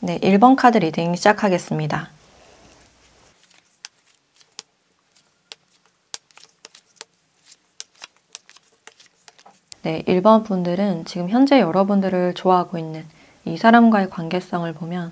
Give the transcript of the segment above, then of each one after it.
네, 1번 카드 리딩 시작하겠습니다. 네, 1번 분들은 지금 현재 여러분들을 좋아하고 있는 이 사람과의 관계성을 보면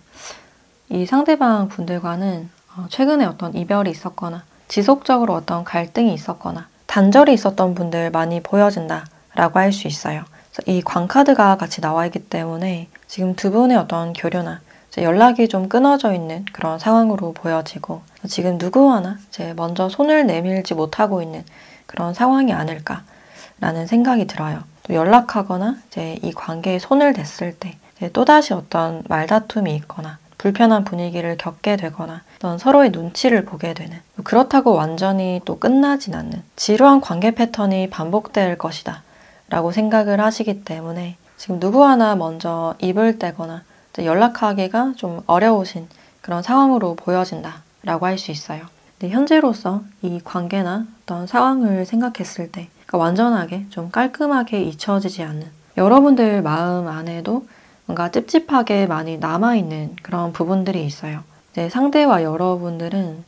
이 상대방 분들과는 최근에 어떤 이별이 있었거나 지속적으로 어떤 갈등이 있었거나 단절이 있었던 분들 많이 보여진다 라고 할 수 있어요. 그래서 이 광카드가 같이 나와 있기 때문에 지금 두 분의 어떤 교류나 연락이 좀 끊어져 있는 그런 상황으로 보여지고 지금 누구와나 먼저 손을 내밀지 못하고 있는 그런 상황이 아닐까라는 생각이 들어요. 또 연락하거나 이 관계에 손을 댔을 때 또다시 어떤 말다툼이 있거나 불편한 분위기를 겪게 되거나 어떤 서로의 눈치를 보게 되는, 그렇다고 완전히 또 끝나진 않는 지루한 관계 패턴이 반복될 것이다 라고 생각을 하시기 때문에 지금 누구 하나 먼저 입을 떼거나 연락하기가 좀 어려우신 그런 상황으로 보여진다 라고 할 수 있어요. 근데 현재로서 이 관계나 어떤 상황을 생각했을 때 완전하게 좀 깔끔하게 잊혀지지 않는, 여러분들 마음 안에도 뭔가 찝찝하게 많이 남아있는 그런 부분들이 있어요. 상대와 여러분들은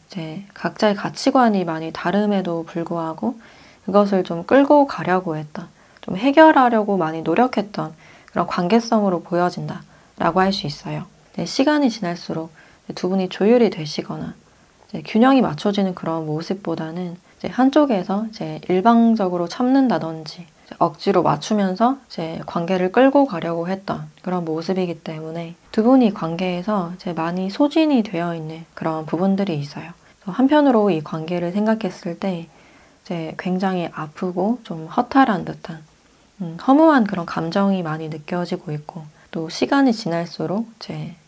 각자의 가치관이 많이 다름에도 불구하고 그것을 좀 끌고 가려고 했던, 좀 해결하려고 많이 노력했던 그런 관계성으로 보여진다 라고 할 수 있어요. 시간이 지날수록 두 분이 조율이 되시거나 균형이 맞춰지는 그런 모습보다는 한쪽에서 일방적으로 참는다든지 억지로 맞추면서 관계를 끌고 가려고 했던 그런 모습이기 때문에 두 분이 관계에서 많이 소진이 되어 있는 그런 부분들이 있어요. 한편으로 이 관계를 생각했을 때 굉장히 아프고 좀 허탈한 듯한 허무한 그런 감정이 많이 느껴지고 있고, 또 시간이 지날수록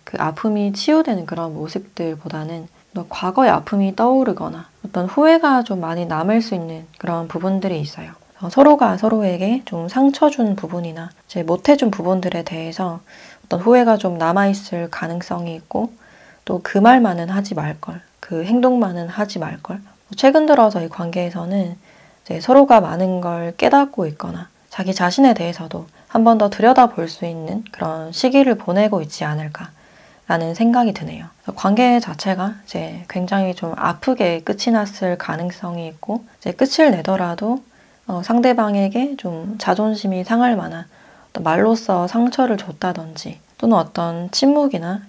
그 아픔이 치유되는 그런 모습들보다는 과거의 아픔이 떠오르거나 어떤 후회가 좀 많이 남을 수 있는 그런 부분들이 있어요. 서로가 서로에게 좀 상처 준 부분이나 못해준 부분들에 대해서 어떤 후회가 좀 남아있을 가능성이 있고, 또 그 말만은 하지 말걸, 그 행동만은 하지 말걸. 최근 들어서 이 관계에서는 서로가 많은 걸 깨닫고 있거나 자기 자신에 대해서도 한 번 더 들여다볼 수 있는 그런 시기를 보내고 있지 않을까라는 생각이 드네요. 관계 자체가 굉장히 좀 아프게 끝이 났을 가능성이 있고, 끝을 내더라도 상대방에게 좀 자존심이 상할 만한 어떤 말로써 상처를 줬다든지, 또는 어떤 침묵이나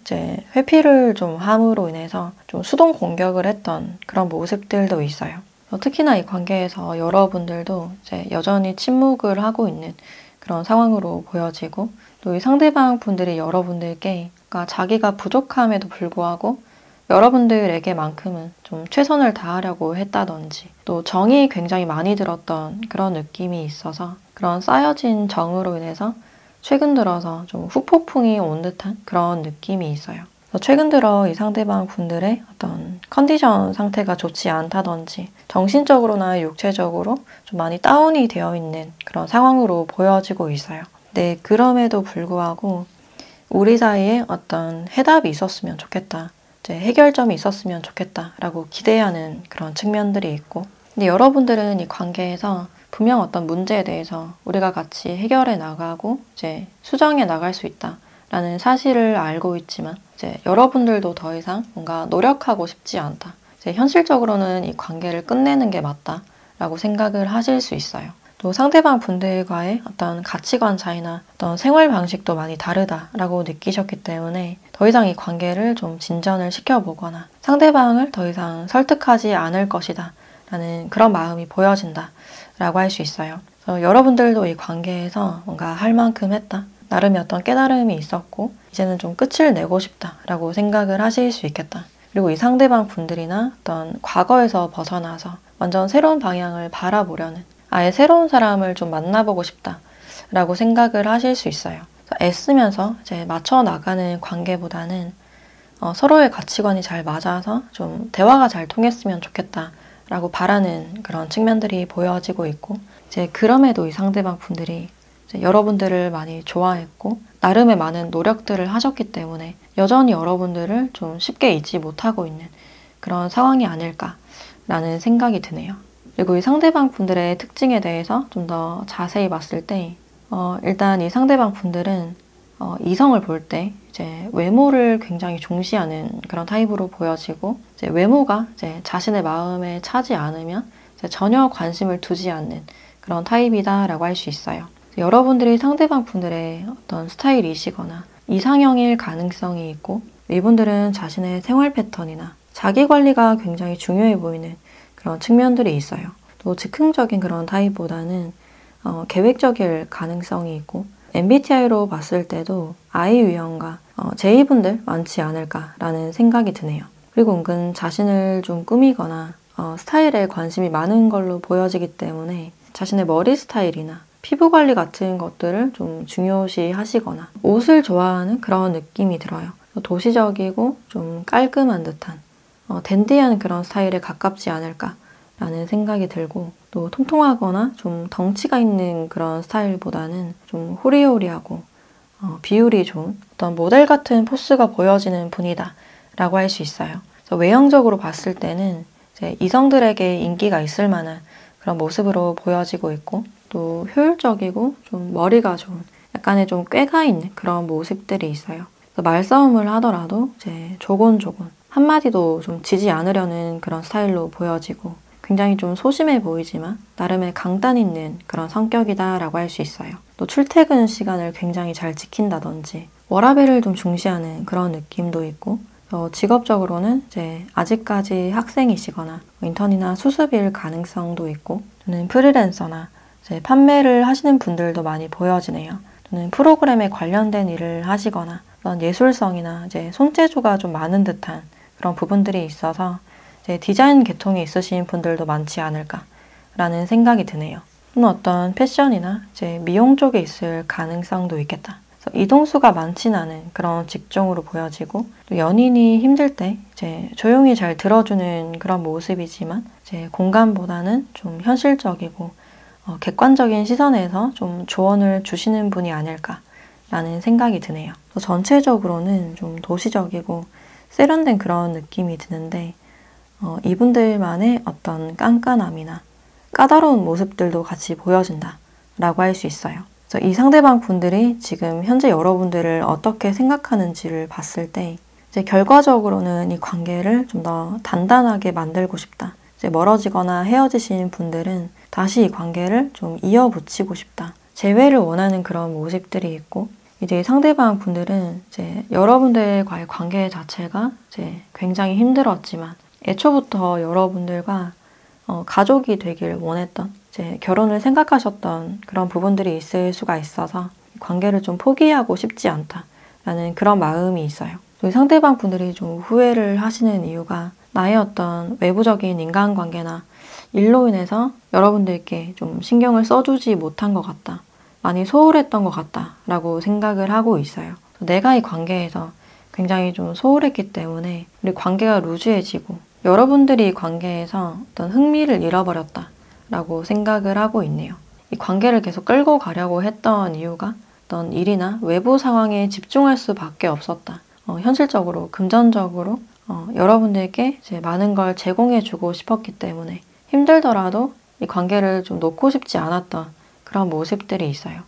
회피를 좀 함으로 인해서 좀 수동 공격을 했던 그런 모습들도 있어요. 특히나 이 관계에서 여러분들도 여전히 침묵을 하고 있는 그런 상황으로 보여지고, 또 이 상대방 분들이 여러분들께 자기가 부족함에도 불구하고 여러분들에게만큼은 좀 최선을 다하려고 했다든지, 또 정이 굉장히 많이 들었던 그런 느낌이 있어서 그런 쌓여진 정으로 인해서 최근 들어서 좀 후폭풍이 온 듯한 그런 느낌이 있어요. 최근 들어 이 상대방 분들의 어떤 컨디션 상태가 좋지 않다든지 정신적으로나 육체적으로 좀 많이 다운이 되어 있는 그런 상황으로 보여지고 있어요. 네, 그럼에도 불구하고 우리 사이에 어떤 해답이 있었으면 좋겠다, 해결점이 있었으면 좋겠다라고 기대하는 그런 측면들이 있고, 근데 여러분들은 이 관계에서 분명 어떤 문제에 대해서 우리가 같이 해결해 나가고 수정해 나갈 수 있다라는 사실을 알고 있지만 여러분들도 더 이상 뭔가 노력하고 싶지 않다, 현실적으로는 이 관계를 끝내는 게 맞다라고 생각을 하실 수 있어요. 또 상대방 분들과의 어떤 가치관 차이나 어떤 생활 방식도 많이 다르다라고 느끼셨기 때문에 더 이상 이 관계를 좀 진전을 시켜보거나 상대방을 더 이상 설득하지 않을 것이다 라는 그런 마음이 보여진다 라고 할 수 있어요. 그래서 여러분들도 이 관계에서 뭔가 할 만큼 했다, 나름의 어떤 깨달음이 있었고 이제는 좀 끝을 내고 싶다 라고 생각을 하실 수 있겠다. 그리고 이 상대방 분들이나 어떤 과거에서 벗어나서 완전 새로운 방향을 바라보려는, 아예 새로운 사람을 좀 만나보고 싶다 라고 생각을 하실 수 있어요. 애쓰면서 맞춰 나가는 관계보다는 서로의 가치관이 잘 맞아서 좀 대화가 잘 통했으면 좋겠다 라고 바라는 그런 측면들이 보여지고 있고, 그럼에도 이 상대방 분들이 여러분들을 많이 좋아했고 나름의 많은 노력들을 하셨기 때문에 여전히 여러분들을 좀 쉽게 잊지 못하고 있는 그런 상황이 아닐까라는 생각이 드네요. 그리고 이 상대방 분들의 특징에 대해서 좀 더 자세히 봤을 때 일단 이 상대방 분들은 이성을 볼 때 이제 외모를 굉장히 중시하는 그런 타입으로 보여지고, 이제 외모가 이제 자신의 마음에 차지 않으면 이제 전혀 관심을 두지 않는 그런 타입이다라고 할 수 있어요. 여러분들이 상대방 분들의 어떤 스타일이시거나 이상형일 가능성이 있고, 이분들은 자신의 생활 패턴이나 자기 관리가 굉장히 중요해 보이는 그런 측면들이 있어요. 또 즉흥적인 그런 타입보다는 계획적일 가능성이 있고, MBTI로 봤을 때도 I 유형과 J분들 많지 않을까라는 생각이 드네요. 그리고 은근 자신을 좀 꾸미거나 스타일에 관심이 많은 걸로 보여지기 때문에 자신의 머리 스타일이나 피부 관리 같은 것들을 좀 중요시 하시거나 옷을 좋아하는 그런 느낌이 들어요. 도시적이고 좀 깔끔한 듯한 댄디한 그런 스타일에 가깝지 않을까라는 생각이 들고, 또 통통하거나 좀 덩치가 있는 그런 스타일보다는 좀 호리호리하고 비율이 좋은 어떤 모델 같은 포스가 보여지는 분이다 라고 할 수 있어요. 그래서 외형적으로 봤을 때는 이제 이성들에게 인기가 있을 만한 그런 모습으로 보여지고 있고, 또 효율적이고 좀 머리가 좋은 약간의 좀 꾀가 있는 그런 모습들이 있어요. 그래서 말싸움을 하더라도 이제 조곤조곤 한마디도 좀 지지 않으려는 그런 스타일로 보여지고, 굉장히 좀 소심해 보이지만 나름의 강단 있는 그런 성격이다라고 할 수 있어요. 또 출퇴근 시간을 굉장히 잘 지킨다든지 워라밸을 좀 중시하는 그런 느낌도 있고, 직업적으로는 이제 아직까지 학생이시거나 인턴이나 수습일 가능성도 있고, 또는 프리랜서나 이제 판매를 하시는 분들도 많이 보여지네요. 또는 프로그램에 관련된 일을 하시거나 어떤 예술성이나 이제 손재주가 좀 많은 듯한 그런 부분들이 있어서 이제 디자인 계통이 있으신 분들도 많지 않을까라는 생각이 드네요. 또는 어떤 패션이나 이제 미용 쪽에 있을 가능성도 있겠다. 그래서 이동수가 많진 않은 그런 직종으로 보여지고, 또 연인이 힘들 때 이제 조용히 잘 들어주는 그런 모습이지만 이제 공감보다는 좀 현실적이고 객관적인 시선에서 좀 조언을 주시는 분이 아닐까라는 생각이 드네요. 전체적으로는 좀 도시적이고 세련된 그런 느낌이 드는데, 이분들만의 어떤 깐깐함이나 까다로운 모습들도 같이 보여진다라고 할 수 있어요. 그래서 이 상대방 분들이 지금 현재 여러분들을 어떻게 생각하는지를 봤을 때 이제 결과적으로는 이 관계를 좀 더 단단하게 만들고 싶다. 이제 멀어지거나 헤어지신 분들은 다시 이 관계를 좀 이어붙이고 싶다. 재회를 원하는 그런 모습들이 있고, 이제 상대방 분들은 이제 여러분들과의 관계 자체가 이제 굉장히 힘들었지만 애초부터 여러분들과 가족이 되길 원했던, 이제 결혼을 생각하셨던 그런 부분들이 있을 수가 있어서 관계를 좀 포기하고 싶지 않다라는 그런 마음이 있어요. 상대방 분들이 좀 후회를 하시는 이유가 나의 어떤 외부적인 인간관계나 일로 인해서 여러분들께 좀 신경을 써주지 못한 것 같다, 많이 소홀했던 것 같다라고 생각을 하고 있어요. 내가 이 관계에서 굉장히 좀 소홀했기 때문에 우리 관계가 루즈해지고 여러분들이 이 관계에서 어떤 흥미를 잃어버렸다라고 생각을 하고 있네요. 이 관계를 계속 끌고 가려고 했던 이유가 어떤 일이나 외부 상황에 집중할 수밖에 없었다. 현실적으로, 금전적으로 여러분들께 이제 많은 걸 제공해주고 싶었기 때문에 힘들더라도 이 관계를 좀 놓고 싶지 않았던 그런 모습들이 있어요.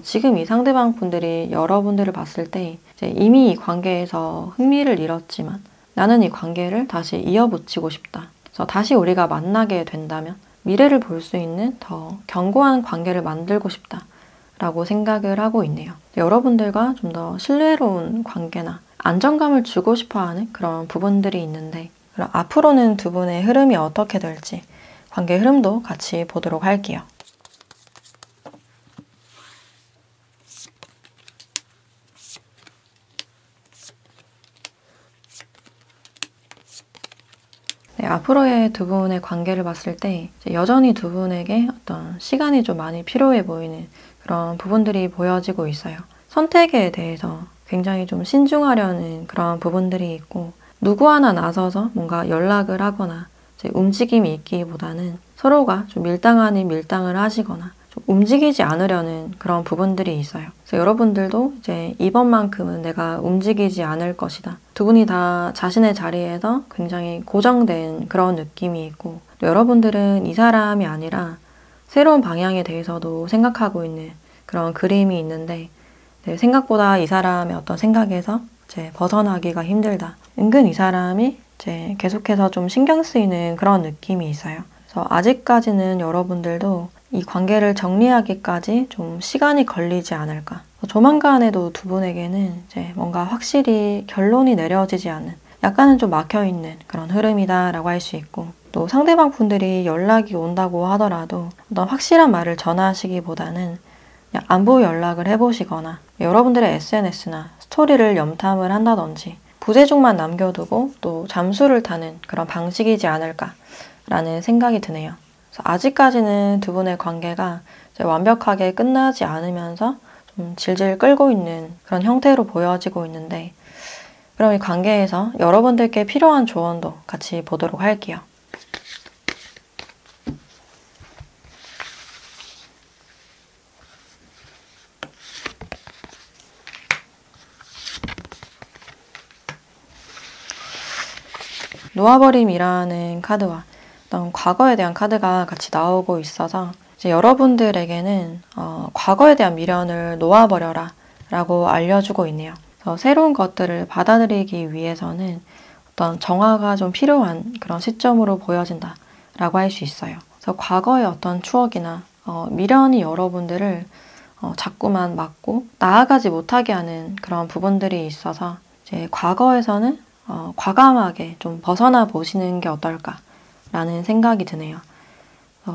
지금 이 상대방 분들이 여러분들을 봤을 때 이제 이미 이 관계에서 흥미를 잃었지만 나는 이 관계를 다시 이어붙이고 싶다. 그래서 다시 우리가 만나게 된다면 미래를 볼 수 있는 더 견고한 관계를 만들고 싶다 라고 생각을 하고 있네요. 여러분들과 좀 더 신뢰로운 관계나 안정감을 주고 싶어하는 그런 부분들이 있는데, 그럼 앞으로는 두 분의 흐름이 어떻게 될지 관계 흐름도 같이 보도록 할게요. 네, 앞으로의 두 분의 관계를 봤을 때 여전히 두 분에게 어떤 시간이 좀 많이 필요해 보이는 그런 부분들이 보여지고 있어요. 선택에 대해서 굉장히 좀 신중하려는 그런 부분들이 있고, 누구 하나 나서서 뭔가 연락을 하거나 이제 움직임이 있기보다는 서로가 좀 밀당 아닌 밀당을 하시거나 좀 움직이지 않으려는 그런 부분들이 있어요. 그래서 여러분들도 이제 이번만큼은 내가 움직이지 않을 것이다. 두 분이 다 자신의 자리에서 굉장히 고정된 그런 느낌이 있고, 또 여러분들은 이 사람이 아니라 새로운 방향에 대해서도 생각하고 있는 그런 그림이 있는데, 생각보다 이 사람의 어떤 생각에서 이제 벗어나기가 힘들다. 은근 이 사람이 이제 계속해서 좀 신경 쓰이는 그런 느낌이 있어요. 그래서 아직까지는 여러분들도 이 관계를 정리하기까지 좀 시간이 걸리지 않을까. 조만간에도 두 분에게는 이제 뭔가 확실히 결론이 내려지지 않는, 약간은 좀 막혀있는 그런 흐름이다라고 할 수 있고, 또 상대방 분들이 연락이 온다고 하더라도 어떤 확실한 말을 전하시기보다는 그냥 안부 연락을 해보시거나 여러분들의 SNS나 스토리를 염탐을 한다든지 부재중만 남겨두고 또 잠수를 타는 그런 방식이지 않을까라는 생각이 드네요. 그래서 아직까지는 두 분의 관계가 이제 완벽하게 끝나지 않으면서 좀 질질 끌고 있는 그런 형태로 보여지고 있는데, 그럼 이 관계에서 여러분들께 필요한 조언도 같이 보도록 할게요. 놓아버림이라는 카드와 어떤 과거에 대한 카드가 같이 나오고 있어서 이제 여러분들에게는 과거에 대한 미련을 놓아버려라 라고 알려주고 있네요. 그래서 새로운 것들을 받아들이기 위해서는 어떤 정화가 좀 필요한 그런 시점으로 보여진다 라고 할 수 있어요. 그래서 과거의 어떤 추억이나 미련이 여러분들을 자꾸만 막고 나아가지 못하게 하는 그런 부분들이 있어서 이제 과거에서는 과감하게 좀 벗어나 보시는 게 어떨까라는 생각이 드네요.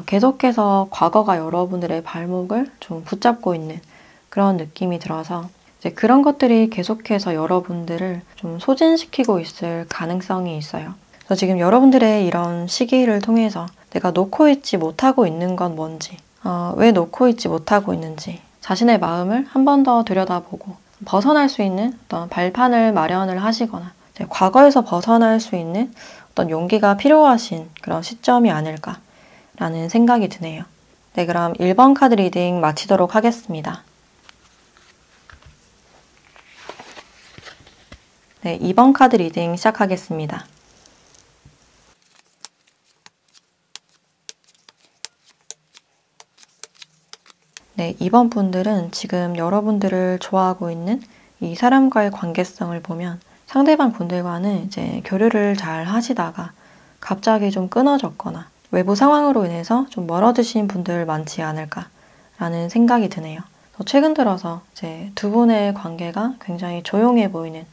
계속해서 과거가 여러분들의 발목을 좀 붙잡고 있는 그런 느낌이 들어서 이제 그런 것들이 계속해서 여러분들을 좀 소진시키고 있을 가능성이 있어요. 그래서 지금 여러분들의 이런 시기를 통해서 내가 놓고 있지 못하고 있는 건 뭔지, 왜 놓고 있지 못하고 있는지 자신의 마음을 한 번 더 들여다보고 벗어날 수 있는 어떤 발판을 마련을 하시거나 과거에서 벗어날 수 있는 어떤 용기가 필요하신 그런 시점이 아닐까라는 생각이 드네요. 네, 그럼 1번 카드 리딩 마치도록 하겠습니다. 네, 2번 카드 리딩 시작하겠습니다. 네, 2번 분들은 지금 여러분들을 좋아하고 있는 이 사람과의 관계성을 보면 상대방 분들과는 이제 교류를 잘 하시다가 갑자기 좀 끊어졌거나 외부 상황으로 인해서 좀 멀어지신 분들 많지 않을까라는 생각이 드네요. 최근 들어서 이제 두 분의 관계가 굉장히 조용해 보이는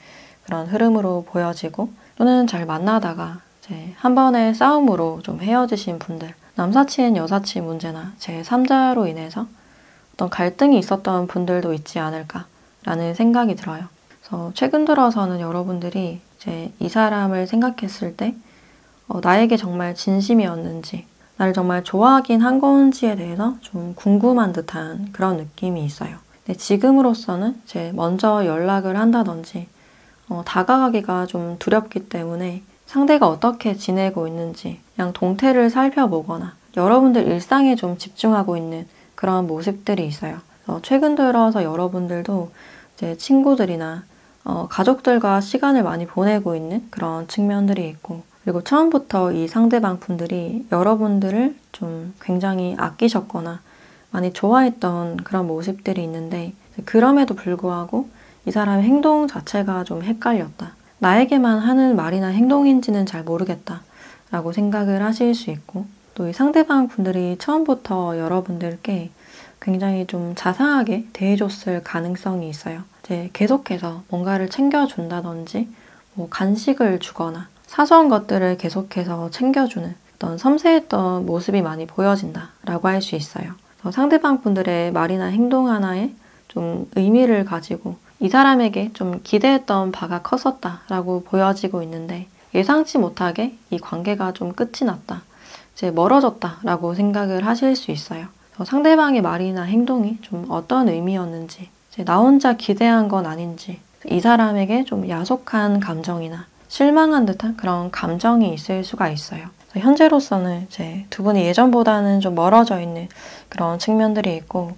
그런 흐름으로 보여지고, 또는 잘 만나다가 이제 한 번의 싸움으로 좀 헤어지신 분들, 남사친, 여사친 문제나 제3자로 인해서 어떤 갈등이 있었던 분들도 있지 않을까라는 생각이 들어요. 그래서 최근 들어서는 여러분들이 이제 이 사람을 생각했을 때 나에게 정말 진심이었는지, 나를 정말 좋아하긴 한 건지에 대해서 좀 궁금한 듯한 그런 느낌이 있어요. 근데 지금으로서는 이제 먼저 연락을 한다든지 다가가기가 좀 두렵기 때문에 상대가 어떻게 지내고 있는지 그냥 동태를 살펴보거나 여러분들 일상에 좀 집중하고 있는 그런 모습들이 있어요. 그래서 최근 들어서 여러분들도 이제 친구들이나 가족들과 시간을 많이 보내고 있는 그런 측면들이 있고, 그리고 처음부터 이 상대방 분들이 여러분들을 좀 굉장히 아끼셨거나 많이 좋아했던 그런 모습들이 있는데, 그럼에도 불구하고 이 사람의 행동 자체가 좀 헷갈렸다. 나에게만 하는 말이나 행동인지는 잘 모르겠다 라고 생각을 하실 수 있고, 또 이 상대방 분들이 처음부터 여러분들께 굉장히 좀 자상하게 대해줬을 가능성이 있어요. 이제 계속해서 뭔가를 챙겨준다든지 뭐 간식을 주거나 사소한 것들을 계속해서 챙겨주는 어떤 섬세했던 모습이 많이 보여진다라고 할 수 있어요. 상대방 분들의 말이나 행동 하나에 좀 의미를 가지고 이 사람에게 좀 기대했던 바가 컸었다라고 보여지고 있는데, 예상치 못하게 이 관계가 좀 끝이 났다, 이제 멀어졌다라고 생각을 하실 수 있어요. 상대방의 말이나 행동이 좀 어떤 의미였는지, 이제 나 혼자 기대한 건 아닌지, 이 사람에게 좀 야속한 감정이나 실망한 듯한 그런 감정이 있을 수가 있어요. 현재로서는 이제 두 분이 예전보다는 좀 멀어져 있는 그런 측면들이 있고,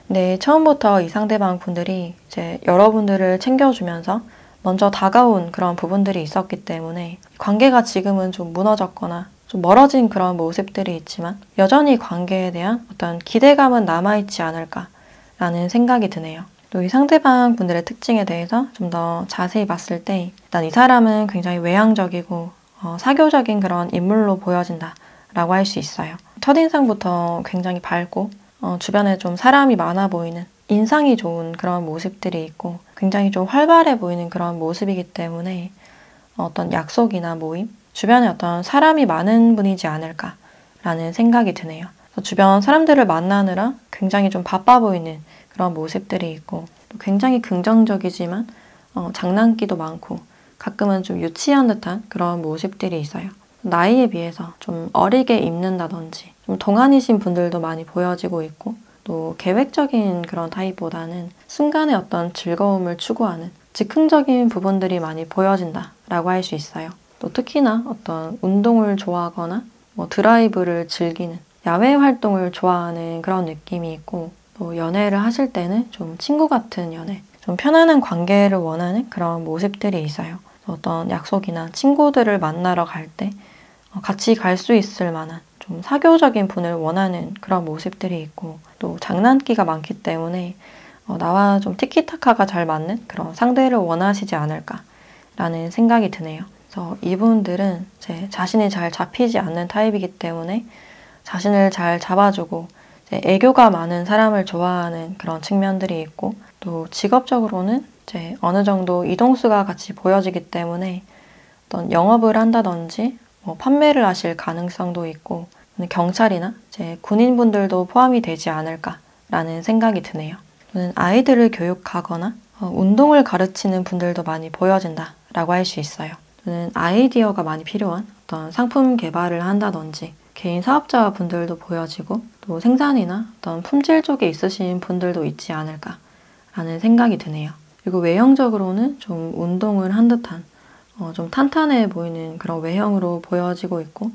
근데 처음부터 이 상대방 분들이 이제 여러분들을 챙겨주면서 먼저 다가온 그런 부분들이 있었기 때문에 관계가 지금은 좀 무너졌거나 좀 멀어진 그런 모습들이 있지만 여전히 관계에 대한 어떤 기대감은 남아있지 않을까라는 생각이 드네요. 또 이 상대방 분들의 특징에 대해서 좀 더 자세히 봤을 때 일단 이 사람은 굉장히 외향적이고 사교적인 그런 인물로 보여진다 라고 할 수 있어요. 첫인상부터 굉장히 밝고 주변에 좀 사람이 많아 보이는 인상이 좋은 그런 모습들이 있고 굉장히 좀 활발해 보이는 그런 모습이기 때문에 어떤 약속이나 모임, 주변에 어떤 사람이 많은 분이지 않을까라는 생각이 드네요. 주변 사람들을 만나느라 굉장히 좀 바빠 보이는 그런 모습들이 있고 굉장히 긍정적이지만 장난기도 많고 가끔은 좀 유치한 듯한 그런 모습들이 있어요. 나이에 비해서 좀 어리게 입는다든지 좀 동안이신 분들도 많이 보여지고 있고 또 계획적인 그런 타입보다는 순간의 어떤 즐거움을 추구하는 즉흥적인 부분들이 많이 보여진다라고 할 수 있어요. 또 특히나 어떤 운동을 좋아하거나 드라이브를 즐기는 야외 활동을 좋아하는 그런 느낌이 있고 또 연애를 하실 때는 좀 친구 같은 연애, 좀 편안한 관계를 원하는 그런 모습들이 있어요. 어떤 약속이나 친구들을 만나러 갈 때 같이 갈 수 있을 만한 좀 사교적인 분을 원하는 그런 모습들이 있고 또 장난기가 많기 때문에 나와 좀 티키타카가 잘 맞는 그런 상대를 원하시지 않을까라는 생각이 드네요. 그래서 이분들은 제 자신이 잘 잡히지 않는 타입이기 때문에 자신을 잘 잡아주고 애교가 많은 사람을 좋아하는 그런 측면들이 있고 또 직업적으로는 이제 어느 정도 이동수가 같이 보여지기 때문에 어떤 영업을 한다든지 판매를 하실 가능성도 있고 경찰이나 이제 군인분들도 포함이 되지 않을까라는 생각이 드네요. 또는 아이들을 교육하거나 운동을 가르치는 분들도 많이 보여진다라고 할 수 있어요. 또는 아이디어가 많이 필요한 어떤 상품 개발을 한다든지 개인 사업자 분들도 보여지고 또 생산이나 어떤 품질 쪽에 있으신 분들도 있지 않을까라는 생각이 드네요. 그리고 외형적으로는 좀 운동을 한 듯한 좀 탄탄해 보이는 그런 외형으로 보여지고 있고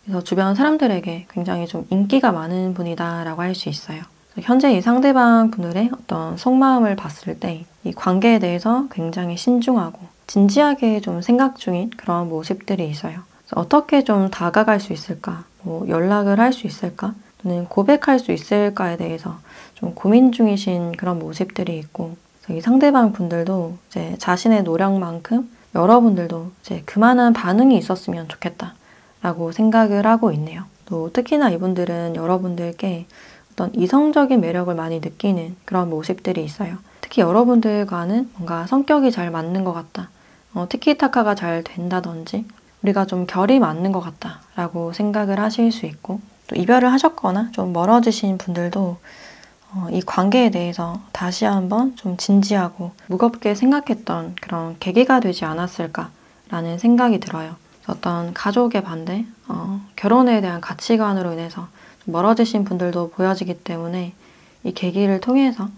그래서 주변 사람들에게 굉장히 좀 인기가 많은 분이다라고 할 수 있어요. 현재 이 상대방 분들의 어떤 속마음을 봤을 때 이 관계에 대해서 굉장히 신중하고 진지하게 좀 생각 중인 그런 모습들이 있어요. 어떻게 좀 다가갈 수 있을까? 연락을 할 수 있을까? 또는 고백할 수 있을까에 대해서 좀 고민 중이신 그런 모습들이 있고 이 상대방 분들도 이제 자신의 노력만큼 여러분들도 이제 그만한 반응이 있었으면 좋겠다라고 생각을 하고 있네요. 또 특히나 이분들은 여러분들께 어떤 이성적인 매력을 많이 느끼는 그런 모습들이 있어요. 특히 여러분들과는 뭔가 성격이 잘 맞는 것 같다. 티키타카가 잘 된다든지 우리가 좀 결이 맞는 것 같다라고 생각을 하실 수 있고 또 이별을 하셨거나 좀 멀어지신 분들도 이 관계에 대해서 다시 한번 좀 진지하고 무겁게 생각했던 그런 계기가 되지 않았을까라는 생각이 들어요. 어떤 가족의 반대, 결혼에 대한 가치관으로 인해서 좀 멀어지신 분들도 보여지기 때문에 이 계기를 통해서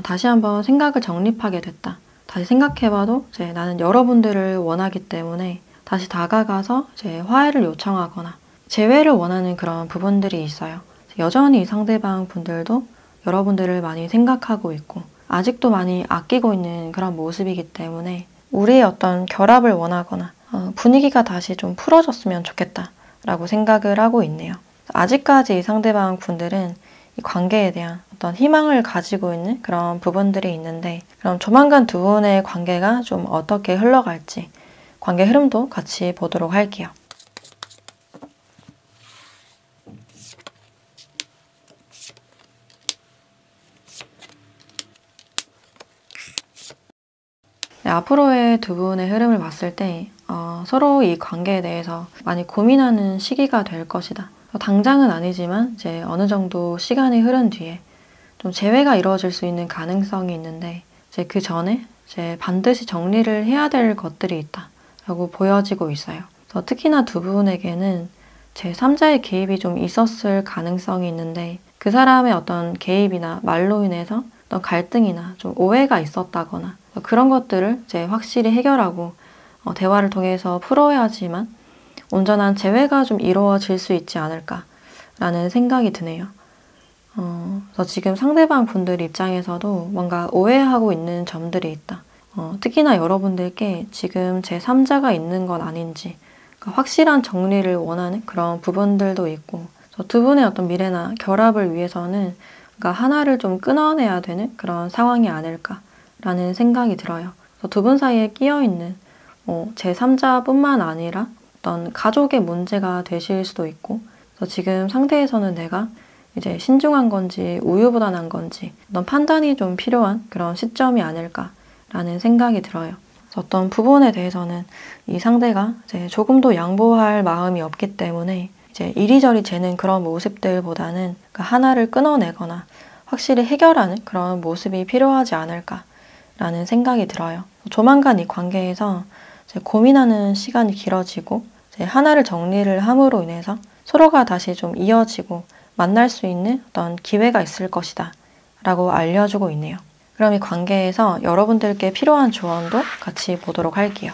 다시 한번 생각을 정립하게 됐다. 다시 생각해봐도 이제 나는 여러분들을 원하기 때문에 다시 다가가서 이제 화해를 요청하거나 재회를 원하는 그런 부분들이 있어요. 여전히 상대방 분들도 여러분들을 많이 생각하고 있고 아직도 많이 아끼고 있는 그런 모습이기 때문에 우리의 어떤 결합을 원하거나 분위기가 다시 좀 풀어졌으면 좋겠다라고 생각을 하고 있네요. 아직까지 이 상대방 분들은 이 관계에 대한 어떤 희망을 가지고 있는 그런 부분들이 있는데 그럼 조만간 두 분의 관계가 좀 어떻게 흘러갈지 관계 흐름도 같이 보도록 할게요. 네, 앞으로의 두 분의 흐름을 봤을 때 서로 이 관계에 대해서 많이 고민하는 시기가 될 것이다. 당장은 아니지만 이제 어느 정도 시간이 흐른 뒤에 좀 재회가 이루어질 수 있는 가능성이 있는데 이제 그 전에 이제 반드시 정리를 해야 될 것들이 있다라고 보여지고 있어요. 그래서 특히나 두 분에게는 제3자의 개입이 좀 있었을 가능성이 있는데 그 사람의 어떤 개입이나 말로 인해서 어떤 갈등이나 좀 오해가 있었다거나 그런 것들을 이제 확실히 해결하고 대화를 통해서 풀어야지만 온전한 재회가 좀 이루어질 수 있지 않을까라는 생각이 드네요. 그래서 지금 상대방 분들 입장에서도 뭔가 오해하고 있는 점들이 있다. 특히나 여러분들께 지금 제3자가 있는 건 아닌지 그러니까 확실한 정리를 원하는 그런 부분들도 있고 두 분의 어떤 미래나 결합을 위해서는 그러니까 하나를 좀 끊어내야 되는 그런 상황이 아닐까라는 생각이 들어요. 두 분 사이에 끼어있는 제3자뿐만 아니라 어떤 가족의 문제가 되실 수도 있고, 그래서 지금 상태에서는 내가 이제 신중한 건지 우유부단한 건지 어떤 판단이 좀 필요한 그런 시점이 아닐까라는 생각이 들어요. 그래서 어떤 부분에 대해서는 이 상대가 이제 조금도 양보할 마음이 없기 때문에 이제 이리저리 재는 그런 모습들보다는 그러니까 하나를 끊어내거나 확실히 해결하는 그런 모습이 필요하지 않을까라는 생각이 들어요. 조만간 이 관계에서 이제 고민하는 시간이 길어지고 이제 하나를 정리를 함으로 인해서 서로가 다시 좀 이어지고 만날 수 있는 어떤 기회가 있을 것이다 라고 알려주고 있네요. 그럼 이 관계에서 여러분들께 필요한 조언도 같이 보도록 할게요.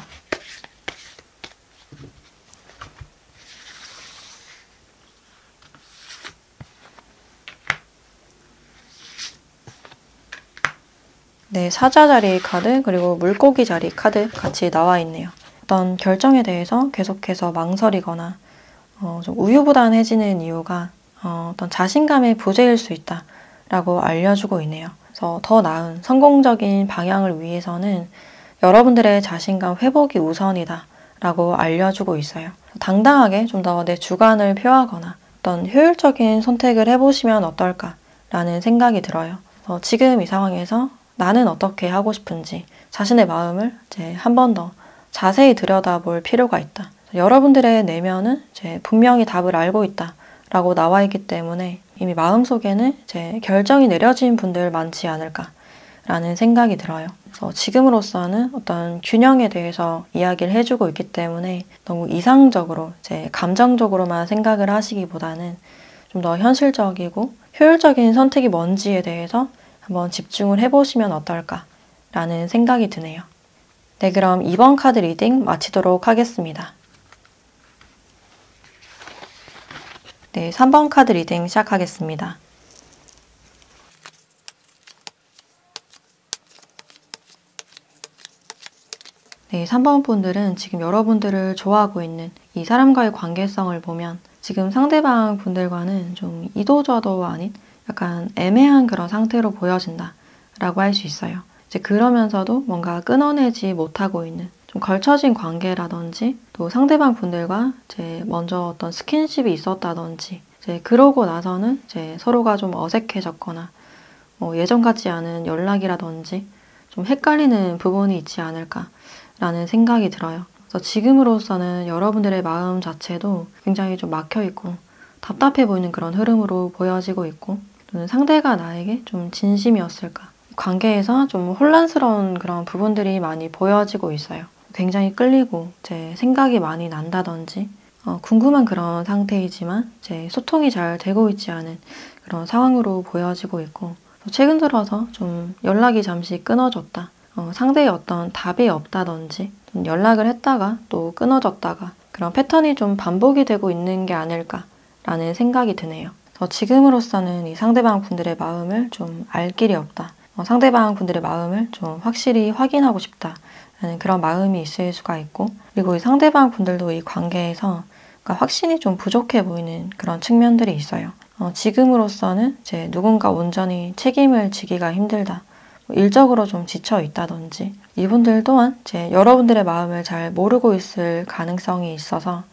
네, 사자 자리 카드 그리고 물고기 자리 카드 같이 나와 있네요. 어떤 결정에 대해서 계속해서 망설이거나 좀 우유부단해지는 이유가 어떤 자신감의 부재일 수 있다라고 알려주고 있네요. 그래서 더 나은 성공적인 방향을 위해서는 여러분들의 자신감 회복이 우선이다라고 알려주고 있어요. 당당하게 좀 더 내 주관을 표하거나 어떤 효율적인 선택을 해보시면 어떨까라는 생각이 들어요. 그래서 지금 이 상황에서 나는 어떻게 하고 싶은지 자신의 마음을 이제 한 번 더 자세히 들여다볼 필요가 있다. 여러분들의 내면은 이제 분명히 답을 알고 있다라고 나와 있기 때문에 이미 마음속에는 이제 결정이 내려진 분들 많지 않을까라는 생각이 들어요. 그래서 지금으로서는 어떤 균형에 대해서 이야기를 해주고 있기 때문에 너무 이상적으로 이제 감정적으로만 생각을 하시기보다는 좀 더 현실적이고 효율적인 선택이 뭔지에 대해서 한번 집중을 해보시면 어떨까라는 생각이 드네요. 네, 그럼 2번 카드 리딩 마치도록 하겠습니다. 네, 3번 카드 리딩 시작하겠습니다. 네, 3번 분들은 지금 여러분들을 좋아하고 있는 이 사람과의 관계성을 보면 지금 상대방 분들과는 좀 이도저도 아닌 약간 애매한 그런 상태로 보여진다라고 할 수 있어요. 이제 그러면서도 뭔가 끊어내지 못하고 있는 좀 걸쳐진 관계라든지 또 상대방 분들과 이제 먼저 어떤 스킨십이 있었다든지 이제 그러고 나서는 이제 서로가 좀 어색해졌거나 예전 같지 않은 연락이라든지 좀 헷갈리는 부분이 있지 않을까라는 생각이 들어요. 그래서 지금으로서는 여러분들의 마음 자체도 굉장히 좀 막혀있고 답답해 보이는 그런 흐름으로 보여지고 있고 또는 상대가 나에게 좀 진심이었을까? 관계에서 좀 혼란스러운 그런 부분들이 많이 보여지고 있어요. 굉장히 끌리고 제 생각이 많이 난다든지 궁금한 그런 상태이지만 제 소통이 잘 되고 있지 않은 그런 상황으로 보여지고 있고 최근 들어서 좀 연락이 잠시 끊어졌다. 상대의 어떤 답이 없다든지 좀 연락을 했다가 또 끊어졌다가 그런 패턴이 좀 반복이 되고 있는 게 아닐까라는 생각이 드네요. 지금으로서는 이 상대방 분들의 마음을 좀 알 길이 없다. 상대방 분들의 마음을 좀 확실히 확인하고 싶다라는 그런 마음이 있을 수가 있고 그리고 이 상대방 분들도 이 관계에서 그러니까 확신이 좀 부족해 보이는 그런 측면들이 있어요. 지금으로서는 이제 누군가 온전히 책임을 지기가 힘들다. 일적으로 좀 지쳐 있다든지 이분들 또한 이제 여러분들의 마음을 잘 모르고 있을 가능성이 있어서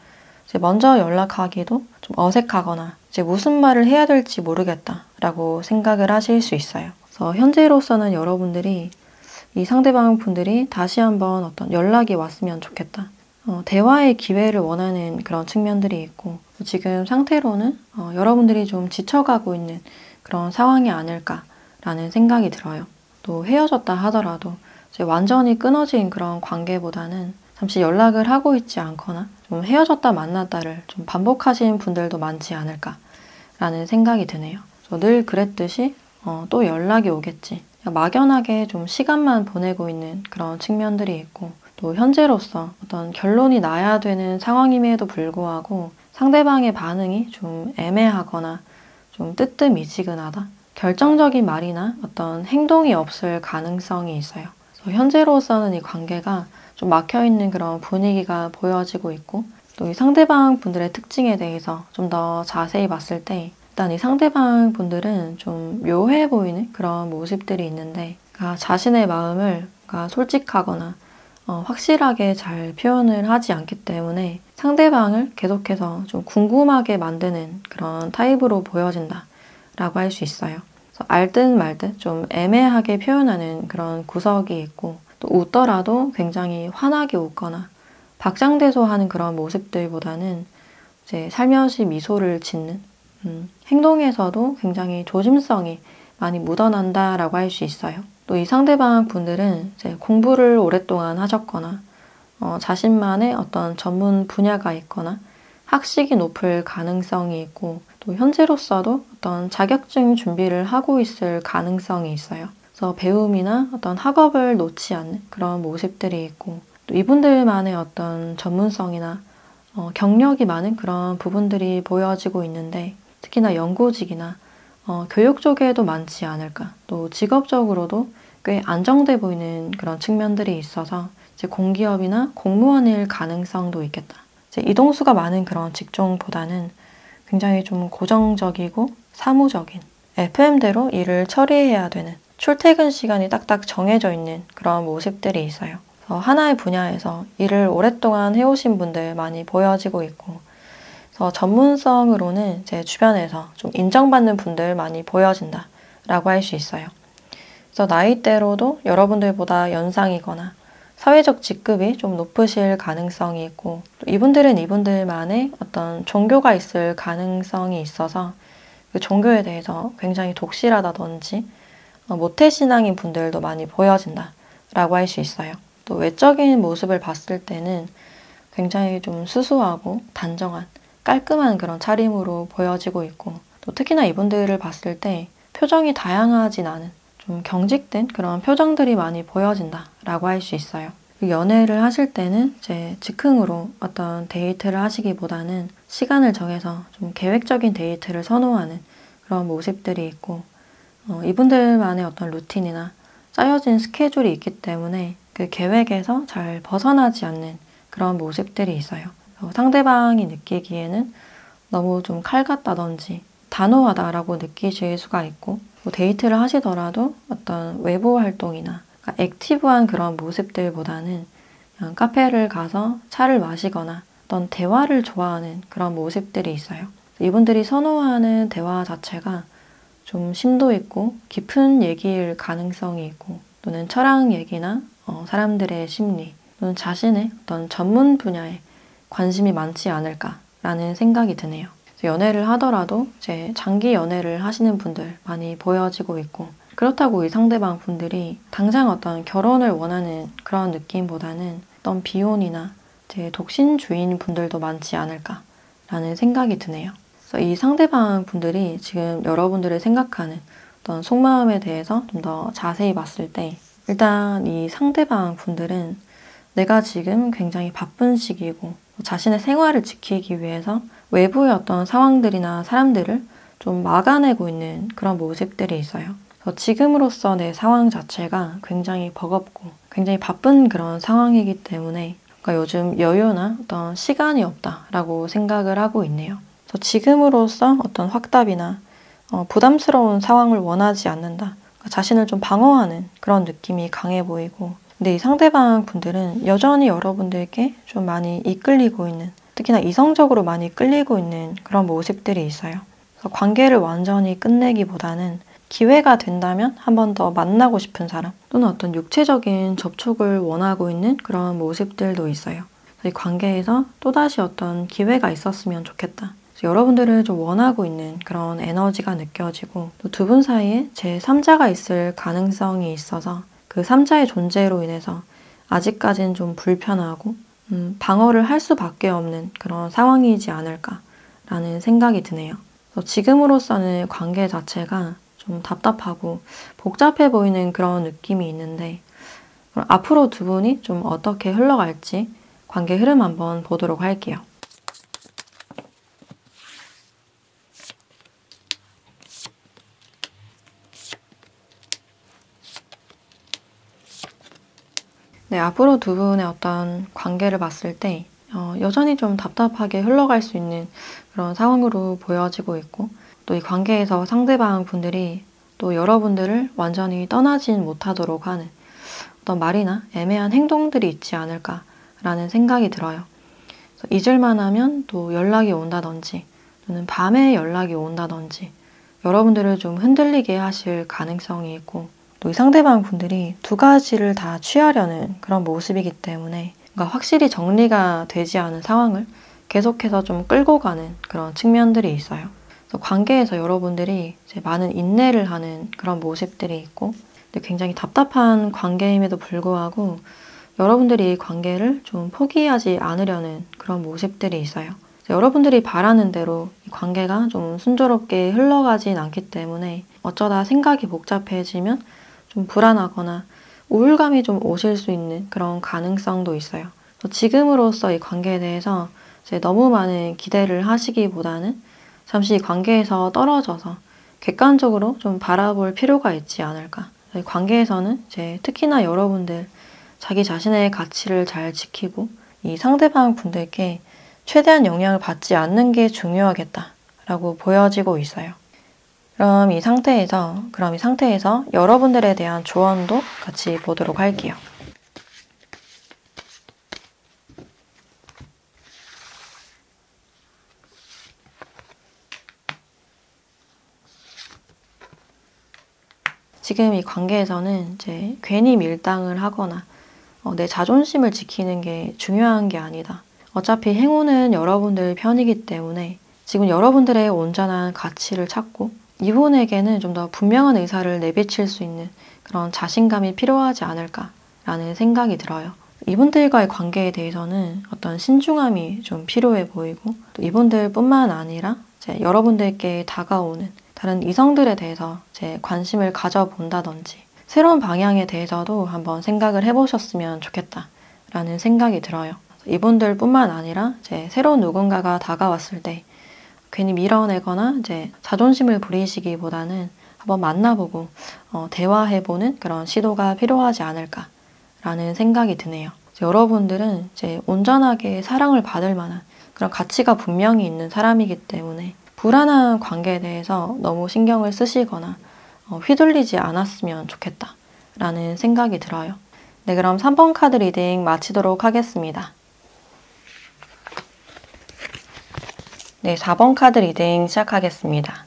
이제 먼저 연락하기도 좀 어색하거나 이제 무슨 말을 해야 될지 모르겠다라고 생각을 하실 수 있어요. 그래서 현재로서는 여러분들이 이 상대방 분들이 다시 한번 어떤 연락이 왔으면 좋겠다. 대화의 기회를 원하는 그런 측면들이 있고 지금 상태로는 여러분들이 좀 지쳐가고 있는 그런 상황이 아닐까라는 생각이 들어요. 또 헤어졌다 하더라도 이제 완전히 끊어진 그런 관계보다는 잠시 연락을 하고 있지 않거나 좀 헤어졌다 만났다를 좀 반복하신 분들도 많지 않을까라는 생각이 드네요. 늘 그랬듯이 또 연락이 오겠지. 막연하게 좀 시간만 보내고 있는 그런 측면들이 있고 또 현재로서 어떤 결론이 나야 되는 상황임에도 불구하고 상대방의 반응이 좀 애매하거나 좀 뜨뜻미지근하다. 결정적인 말이나 어떤 행동이 없을 가능성이 있어요. 그래서 현재로서는 이 관계가 좀 막혀있는 그런 분위기가 보여지고 있고 또 이 상대방 분들의 특징에 대해서 좀 더 자세히 봤을 때 일단 이 상대방 분들은 좀 묘해 보이는 그런 모습들이 있는데, 그러니까 자신의 마음을 그러니까 솔직하거나 확실하게 잘 표현을 하지 않기 때문에 상대방을 계속해서 좀 궁금하게 만드는 그런 타입으로 보여진다 라고 할 수 있어요. 그래서 알듯 말듯 좀 애매하게 표현하는 그런 구석이 있고, 또 웃더라도 굉장히 환하게 웃거나 박장대소하는 그런 모습들보다는 이제 살며시 미소를 짓는 행동에서도 굉장히 조심성이 많이 묻어난다라고 할 수 있어요. 또 이 상대방 분들은 이제 공부를 오랫동안 하셨거나 자신만의 어떤 전문 분야가 있거나 학식이 높을 가능성이 있고, 또 현재로서도 어떤 자격증 준비를 하고 있을 가능성이 있어요. 그래서 배움이나 어떤 학업을 놓지 않는 그런 모습들이 있고, 또 이분들만의 어떤 전문성이나 경력이 많은 그런 부분들이 보여지고 있는데, 특히나 연구직이나 교육 쪽에도 많지 않을까. 또 직업적으로도 꽤 안정돼 보이는 그런 측면들이 있어서 이제 공기업이나 공무원일 가능성도 있겠다. 이제 이동수가 많은 그런 직종보다는 굉장히 좀 고정적이고 사무적인 FM대로 일을 처리해야 되는, 출퇴근 시간이 딱딱 정해져 있는 그런 모습들이 있어요. 그래서 하나의 분야에서 일을 오랫동안 해오신 분들 많이 보여지고 있고, 그래서 전문성으로는 제 주변에서 좀 인정받는 분들 많이 보여진다 라고 할 수 있어요. 그래서 나이대로도 여러분들보다 연상이거나 사회적 직급이 좀 높으실 가능성이 있고, 또 이분들은 이분들만의 어떤 종교가 있을 가능성이 있어서 그 종교에 대해서 굉장히 독실하다든지 모태신앙인 분들도 많이 보여진다 라고 할 수 있어요. 또 외적인 모습을 봤을 때는 굉장히 좀 수수하고 단정한 깔끔한 그런 차림으로 보여지고 있고, 또 특히나 이분들을 봤을 때 표정이 다양하진 않은 좀 경직된 그런 표정들이 많이 보여진다 라고 할 수 있어요. 연애를 하실 때는 이제 즉흥으로 어떤 데이트를 하시기보다는 시간을 정해서 좀 계획적인 데이트를 선호하는 그런 모습들이 있고, 이분들만의 어떤 루틴이나 짜여진 스케줄이 있기 때문에 그 계획에서 잘 벗어나지 않는 그런 모습들이 있어요. 상대방이 느끼기에는 너무 좀 칼 같다든지 단호하다라고 느끼실 수가 있고, 데이트를 하시더라도 어떤 외부 활동이나 그러니까 액티브한 그런 모습들보다는 그냥 카페를 가서 차를 마시거나 어떤 대화를 좋아하는 그런 모습들이 있어요. 이분들이 선호하는 대화 자체가 좀 심도 있고 깊은 얘기일 가능성이 있고, 또는 철학 얘기나 사람들의 심리, 또는 자신의 어떤 전문 분야에 관심이 많지 않을까라는 생각이 드네요. 연애를 하더라도 이제 장기 연애를 하시는 분들 많이 보여지고 있고, 그렇다고 이 상대방 분들이 당장 어떤 결혼을 원하는 그런 느낌보다는 어떤 비혼이나 이제 독신주의인 분들도 많지 않을까라는 생각이 드네요. 그래서 이 상대방 분들이 지금 여러분들이 생각하는 어떤 속마음에 대해서 좀 더 자세히 봤을 때, 일단 이 상대방 분들은 내가 지금 굉장히 바쁜 시기고 자신의 생활을 지키기 위해서 외부의 어떤 상황들이나 사람들을 좀 막아내고 있는 그런 모습들이 있어요. 그래서 지금으로서 내 상황 자체가 굉장히 버겁고 굉장히 바쁜 그런 상황이기 때문에 그러니까 요즘 여유나 어떤 시간이 없다라고 생각을 하고 있네요. 그래서 지금으로서 어떤 확답이나 부담스러운 상황을 원하지 않는다. 그러니까 자신을 좀 방어하는 그런 느낌이 강해 보이고, 근데 이 상대방 분들은 여전히 여러분들께 좀 많이 이끌리고 있는, 특히나 이성적으로 많이 끌리고 있는 그런 모습들이 있어요. 그래서 관계를 완전히 끝내기보다는 기회가 된다면 한 번 더 만나고 싶은 사람, 또는 어떤 육체적인 접촉을 원하고 있는 그런 모습들도 있어요. 그래서 이 관계에서 또다시 어떤 기회가 있었으면 좋겠다. 여러분들을 좀 원하고 있는 그런 에너지가 느껴지고, 또 두 분 사이에 제3자가 있을 가능성이 있어서 그 3자의 존재로 인해서 아직까지는 좀 불편하고 방어를 할 수밖에 없는 그런 상황이지 않을까라는 생각이 드네요. 지금으로서는 관계 자체가 좀 답답하고 복잡해 보이는 그런 느낌이 있는데, 앞으로 두 분이 좀 어떻게 흘러갈지 관계 흐름 한번 보도록 할게요. 네, 앞으로 두 분의 어떤 관계를 봤을 때 여전히 좀 답답하게 흘러갈 수 있는 그런 상황으로 보여지고 있고, 또 이 관계에서 상대방 분들이 또 여러분들을 완전히 떠나진 못하도록 하는 어떤 말이나 애매한 행동들이 있지 않을까라는 생각이 들어요. 잊을만 하면 또 연락이 온다든지 또는 밤에 연락이 온다든지 여러분들을 좀 흔들리게 하실 가능성이 있고, 또 이 상대방 분들이 두 가지를 다 취하려는 그런 모습이기 때문에 그러니까 확실히 정리가 되지 않은 상황을 계속해서 좀 끌고 가는 그런 측면들이 있어요. 그래서 관계에서 여러분들이 이제 많은 인내를 하는 그런 모습들이 있고, 근데 굉장히 답답한 관계임에도 불구하고 여러분들이 이 관계를 좀 포기하지 않으려는 그런 모습들이 있어요. 여러분들이 바라는 대로 이 관계가 좀 순조롭게 흘러가진 않기 때문에 어쩌다 생각이 복잡해지면 좀 불안하거나 우울감이 좀 오실 수 있는 그런 가능성도 있어요. 지금으로서 이 관계에 대해서 이제 너무 많은 기대를 하시기보다는 잠시 이 관계에서 떨어져서 객관적으로 좀 바라볼 필요가 있지 않을까. 이 관계에서는 이제 특히나 여러분들 자기 자신의 가치를 잘 지키고 이 상대방 분들께 최대한 영향을 받지 않는 게 중요하겠다라고 보여지고 있어요. 그럼 이 상태에서 여러분들에 대한 조언도 같이 보도록 할게요. 지금 이 관계에서는 이제 괜히 밀당을 하거나 내 자존심을 지키는 게 중요한 게 아니다. 어차피 행운은 여러분들 편이기 때문에 지금 여러분들의 온전한 가치를 찾고 이분에게는 좀 더 분명한 의사를 내비칠 수 있는 그런 자신감이 필요하지 않을까라는 생각이 들어요. 이분들과의 관계에 대해서는 어떤 신중함이 좀 필요해 보이고, 또 이분들뿐만 아니라 이제 여러분들께 다가오는 다른 이성들에 대해서 이제 관심을 가져본다든지 새로운 방향에 대해서도 한번 생각을 해보셨으면 좋겠다라는 생각이 들어요. 이분들뿐만 아니라 이제 새로운 누군가가 다가왔을 때 괜히 밀어내거나 이제 자존심을 부리시기보다는 한번 만나보고 대화해보는 그런 시도가 필요하지 않을까라는 생각이 드네요. 여러분들은 이제 온전하게 사랑을 받을 만한 그런 가치가 분명히 있는 사람이기 때문에 불안한 관계에 대해서 너무 신경을 쓰시거나 휘둘리지 않았으면 좋겠다라는 생각이 들어요. 네, 그럼 3번 카드 리딩 마치도록 하겠습니다. 네, 4번 카드 리딩 시작하겠습니다.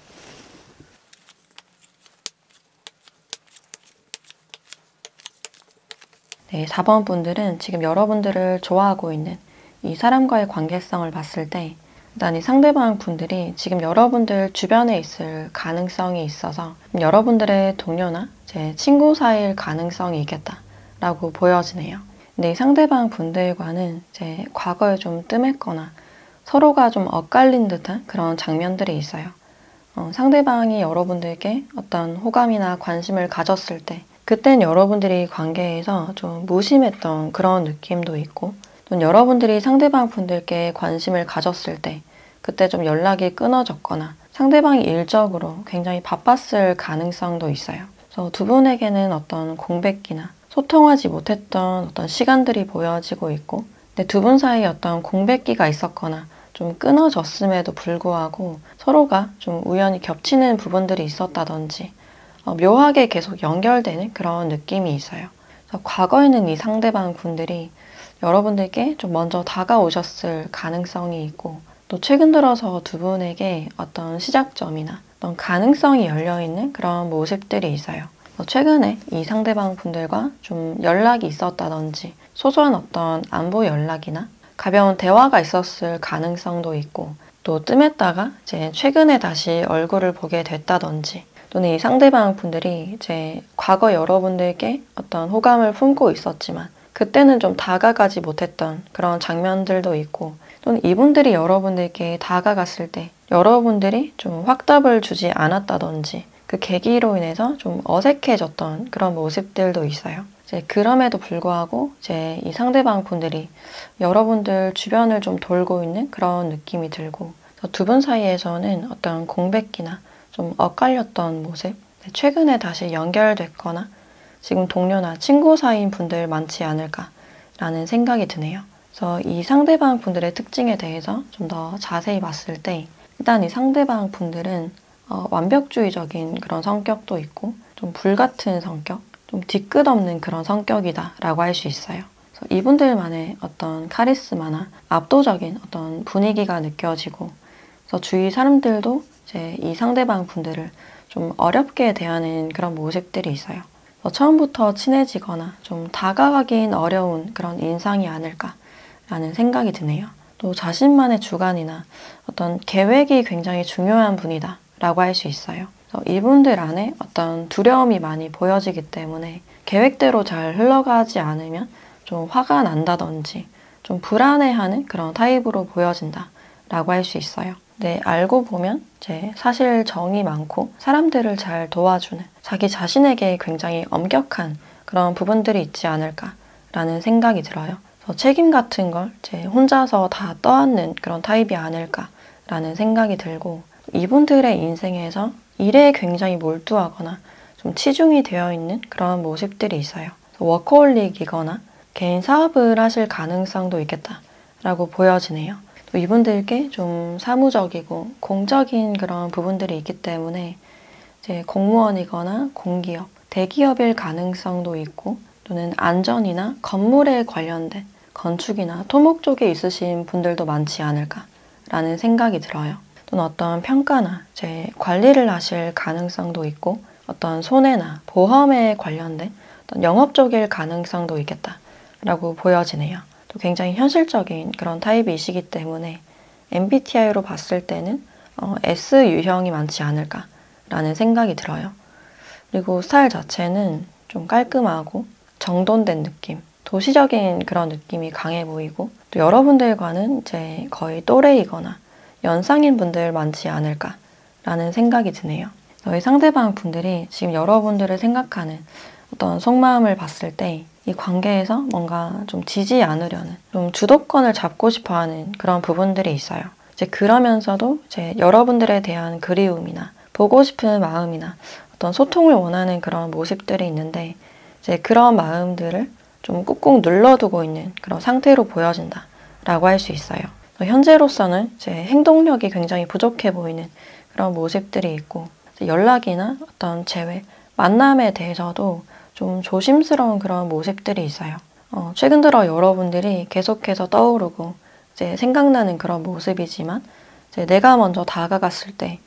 네, 4번 분들은 지금 여러분들을 좋아하고 있는 이 사람과의 관계성을 봤을 때 일단 이 상대방 분들이 지금 여러분들 주변에 있을 가능성이 있어서 여러분들의 동료나 제 친구 사이일 가능성이 있겠다라고 보여지네요. 근데 이 상대방 분들과는 이제 과거에 좀 뜸했거나 서로가 좀 엇갈린 듯한 그런 장면들이 있어요. 상대방이 여러분들께 어떤 호감이나 관심을 가졌을 때 그땐 여러분들이 관계에서 좀 무심했던 그런 느낌도 있고, 또 여러분들이 상대방 분들께 관심을 가졌을 때 그때 좀 연락이 끊어졌거나 상대방이 일적으로 굉장히 바빴을 가능성도 있어요. 그래서 두 분에게는 어떤 공백기나 소통하지 못했던 어떤 시간들이 보여지고 있고, 근데 두 분 사이에 어떤 공백기가 있었거나 좀 끊어졌음에도 불구하고 서로가 좀 우연히 겹치는 부분들이 있었다든지 묘하게 계속 연결되는 그런 느낌이 있어요. 그래서 과거에는 이 상대방 분들이 여러분들께 좀 먼저 다가오셨을 가능성이 있고, 또 최근 들어서 두 분에게 어떤 시작점이나 어떤 가능성이 열려있는 그런 모습들이 있어요. 최근에 이 상대방 분들과 좀 연락이 있었다든지 소소한 어떤 안부 연락이나 가벼운 대화가 있었을 가능성도 있고, 또 뜸했다가 이제 최근에 다시 얼굴을 보게 됐다든지, 또는 이 상대방 분들이 이제 과거 여러분들께 어떤 호감을 품고 있었지만 그때는 좀 다가가지 못했던 그런 장면들도 있고, 또는 이분들이 여러분들께 다가갔을 때 여러분들이 좀 확답을 주지 않았다든지 그 계기로 인해서 좀 어색해졌던 그런 모습들도 있어요. 이제 그럼에도 불구하고 이제 이 상대방 분들이 여러분들 주변을 좀 돌고 있는 그런 느낌이 들고, 두 분 사이에서는 어떤 공백기나 좀 엇갈렸던 모습, 최근에 다시 연결됐거나 지금 동료나 친구 사이인 분들 많지 않을까라는 생각이 드네요. 그래서 이 상대방 분들의 특징에 대해서 좀 더 자세히 봤을 때 일단 이 상대방 분들은 완벽주의적인 그런 성격도 있고 좀 불같은 성격, 좀 뒤끝없는 그런 성격이다 라고 할 수 있어요. 그래서 이분들만의 어떤 카리스마나 압도적인 어떤 분위기가 느껴지고, 그래서 주위 사람들도 이제 이 상대방 분들을 좀 어렵게 대하는 그런 모습들이 있어요. 그래서 처음부터 친해지거나 좀 다가가긴 어려운 그런 인상이 아닐까라는 생각이 드네요. 또 자신만의 주관이나 어떤 계획이 굉장히 중요한 분이다 라고 할 수 있어요. 그래서 이분들 안에 어떤 두려움이 많이 보여지기 때문에 계획대로 잘 흘러가지 않으면 좀 화가 난다든지 좀 불안해하는 그런 타입으로 보여진다 라고 할 수 있어요. 네, 알고 보면 이제 사실 정이 많고 사람들을 잘 도와주는, 자기 자신에게 굉장히 엄격한 그런 부분들이 있지 않을까라는 생각이 들어요. 그래서 책임 같은 걸 이제 혼자서 다 떠안는 그런 타입이 아닐까라는 생각이 들고, 이분들의 인생에서 일에 굉장히 몰두하거나 좀 치중이 되어 있는 그런 모습들이 있어요. 워커홀릭이거나 개인 사업을 하실 가능성도 있겠다라고 보여지네요. 또 이분들께 좀 사무적이고 공적인 그런 부분들이 있기 때문에 이제 공무원이거나 공기업, 대기업일 가능성도 있고, 또는 안전이나 건물에 관련된 건축이나 토목 쪽에 있으신 분들도 많지 않을까라는 생각이 들어요. 또는 어떤 평가나 이제 관리를 하실 가능성도 있고, 어떤 손해나 보험에 관련된 어떤 영업 쪽일 가능성도 있겠다라고 보여지네요. 또 굉장히 현실적인 그런 타입이시기 때문에 MBTI로 봤을 때는 S 유형이 많지 않을까라는 생각이 들어요. 그리고 스타일 자체는 좀 깔끔하고 정돈된 느낌, 도시적인 그런 느낌이 강해 보이고, 또 여러분들과는 이제 거의 또래이거나 연상인 분들 많지 않을까라는 생각이 드네요. 저희 상대방 분들이 지금 여러분들을 생각하는 어떤 속마음을 봤을 때 이 관계에서 뭔가 좀 지지 않으려는, 좀 주도권을 잡고 싶어 하는 그런 부분들이 있어요. 이제 그러면서도 이제 여러분들에 대한 그리움이나 보고 싶은 마음이나 어떤 소통을 원하는 그런 모습들이 있는데, 이제 그런 마음들을 좀 꾹꾹 눌러두고 있는 그런 상태로 보여진다라고 할 수 있어요. 현재로서는 이제 행동력이 굉장히 부족해 보이는 그런 모습들이 있고, 연락이나 어떤 재회, 만남에 대해서도 좀 조심스러운 그런 모습들이 있어요. 최근 들어 여러분들이 계속해서 떠오르고 이제 생각나는 그런 모습이지만, 이제 내가 먼저 다가갔을 때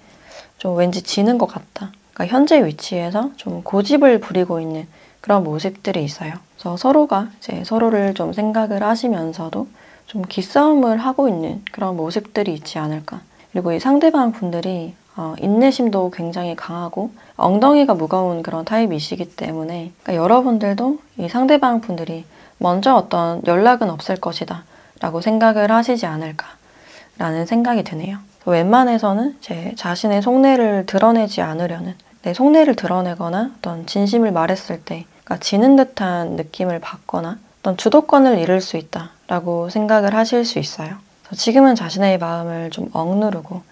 좀 왠지 지는 것 같다. 그러니까 현재 위치에서 좀 고집을 부리고 있는 그런 모습들이 있어요. 그래서 서로가 이제 서로를 좀 생각을 하시면서도 좀 기싸움을 하고 있는 그런 모습들이 있지 않을까. 그리고 이 상대방 분들이 인내심도 굉장히 강하고 엉덩이가 무거운 그런 타입이시기 때문에, 그러니까 여러분들도 이 상대방 분들이 먼저 어떤 연락은 없을 것이다 라고 생각을 하시지 않을까라는 생각이 드네요. 웬만해서는 제 자신의 속내를 드러내지 않으려는, 내 속내를 드러내거나 어떤 진심을 말했을 때 그러니까 지는 듯한 느낌을 받거나 어떤 주도권을 잃을 수 있다라고 생각을 하실 수 있어요. 지금은 자신의 마음을 좀 억누르고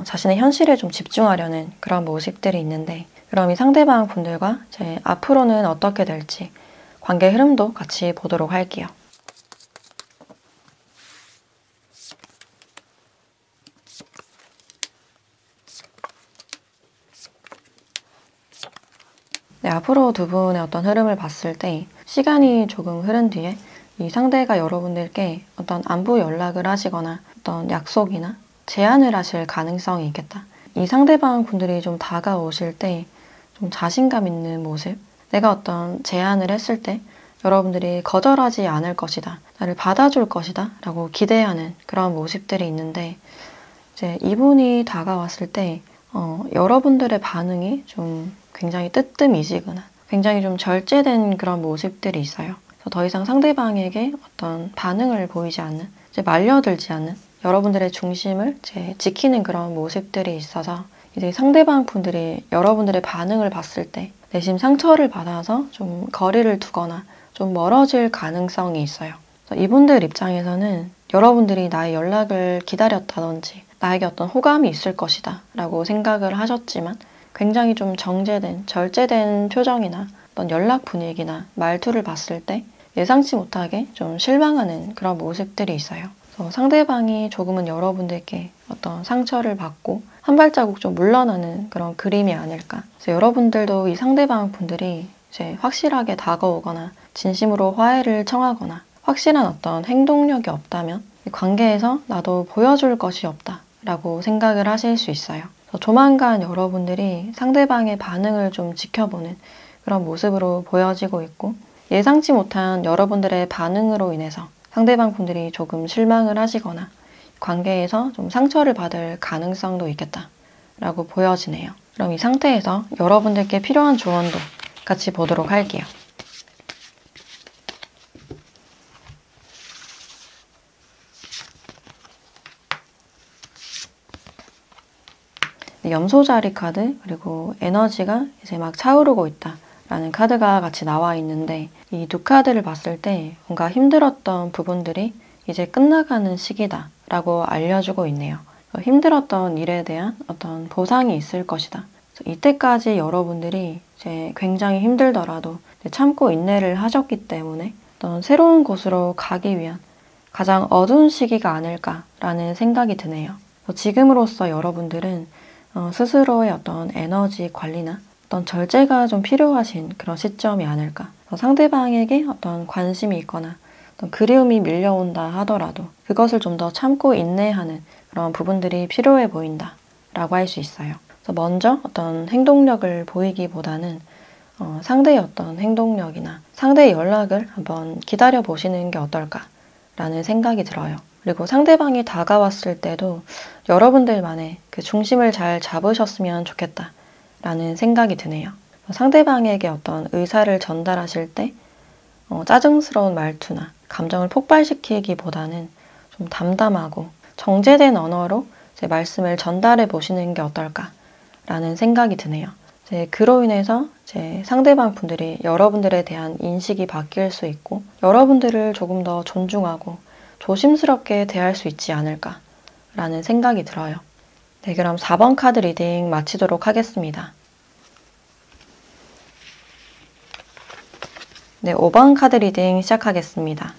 자신의 현실에 좀 집중하려는 그런 모습들이 있는데, 그럼 이 상대방 분들과 이제 앞으로는 어떻게 될지 관계 흐름도 같이 보도록 할게요. 네, 앞으로 두 분의 어떤 흐름을 봤을 때 시간이 조금 흐른 뒤에 이 상대가 여러분들께 어떤 안부 연락을 하시거나 어떤 약속이나 제안을 하실 가능성이 있겠다. 이 상대방 분들이 좀 다가오실 때 좀 자신감 있는 모습, 내가 어떤 제안을 했을 때 여러분들이 거절하지 않을 것이다, 나를 받아줄 것이다 라고 기대하는 그런 모습들이 있는데, 이제 이분이 다가왔을 때 여러분들의 반응이 좀 굉장히 뜨뜻미지근한, 굉장히 좀 절제된 그런 모습들이 있어요. 그래서 더 이상 상대방에게 어떤 반응을 보이지 않는, 이제 말려들지 않는, 여러분들의 중심을 이제 지키는 그런 모습들이 있어서, 이제 상대방 분들이 여러분들의 반응을 봤을 때 내심 상처를 받아서 좀 거리를 두거나 좀 멀어질 가능성이 있어요. 그래서 이분들 입장에서는 여러분들이 나의 연락을 기다렸다든지 나에게 어떤 호감이 있을 것이다 라고 생각을 하셨지만, 굉장히 좀 정제된, 절제된 표정이나 어떤 연락 분위기나 말투를 봤을 때 예상치 못하게 좀 실망하는 그런 모습들이 있어요. 그래서 상대방이 조금은 여러분들께 어떤 어떤 상처를 받고 한 발자국 좀 물러나는 그런 그림이 아닐까. 그래서 여러분들도 이 상대방 분들이 이제 확실하게 다가오거나 진심으로 화해를 청하거나 확실한 어떤 행동력이 없다면 이 관계에서 나도 보여줄 것이 없다 라고 생각을 하실 수 있어요. 조만간 여러분들이 상대방의 반응을 좀 지켜보는 그런 모습으로 보여지고 있고, 예상치 못한 여러분들의 반응으로 인해서 상대방 분들이 조금 실망을 하시거나 관계에서 좀 상처를 받을 가능성도 있겠다라고 보여지네요. 그럼 이 상태에서 여러분들께 필요한 조언도 같이 보도록 할게요. 염소자리 카드, 그리고 에너지가 이제 막 차오르고 있다 라는 카드가 같이 나와 있는데, 이 두 카드를 봤을 때 뭔가 힘들었던 부분들이 이제 끝나가는 시기다 라고 알려주고 있네요. 힘들었던 일에 대한 어떤 보상이 있을 것이다. 이때까지 여러분들이 이제 굉장히 힘들더라도 참고 인내를 하셨기 때문에 어떤 새로운 곳으로 가기 위한 가장 어두운 시기가 아닐까라는 생각이 드네요. 지금으로서 여러분들은 스스로의 어떤 에너지 관리나 어떤 절제가 좀 필요하신 그런 시점이 아닐까. 상대방에게 어떤 관심이 있거나 어떤 그리움이 밀려온다 하더라도 그것을 좀 더 참고 인내하는 그런 부분들이 필요해 보인다 라고 할 수 있어요. 그래서 먼저 어떤 행동력을 보이기보다는 상대의 어떤 행동력이나 상대의 연락을 한번 기다려 보시는 게 어떨까 라는 생각이 들어요. 그리고 상대방이 다가왔을 때도 여러분들만의 그 중심을 잘 잡으셨으면 좋겠다 라는 생각이 드네요. 상대방에게 어떤 의사를 전달하실 때 짜증스러운 말투나 감정을 폭발시키기보다는 좀 담담하고 정제된 언어로 제 말씀을 전달해 보시는 게 어떨까 라는 생각이 드네요. 그로 인해서 상대방 분들이 여러분들에 대한 인식이 바뀔 수 있고 여러분들을 조금 더 존중하고 조심스럽게 대할 수 있지 않을까 라는 생각이 들어요. 네, 그럼 4번 카드 리딩 마치도록 하겠습니다. 네, 5번 카드 리딩 시작하겠습니다.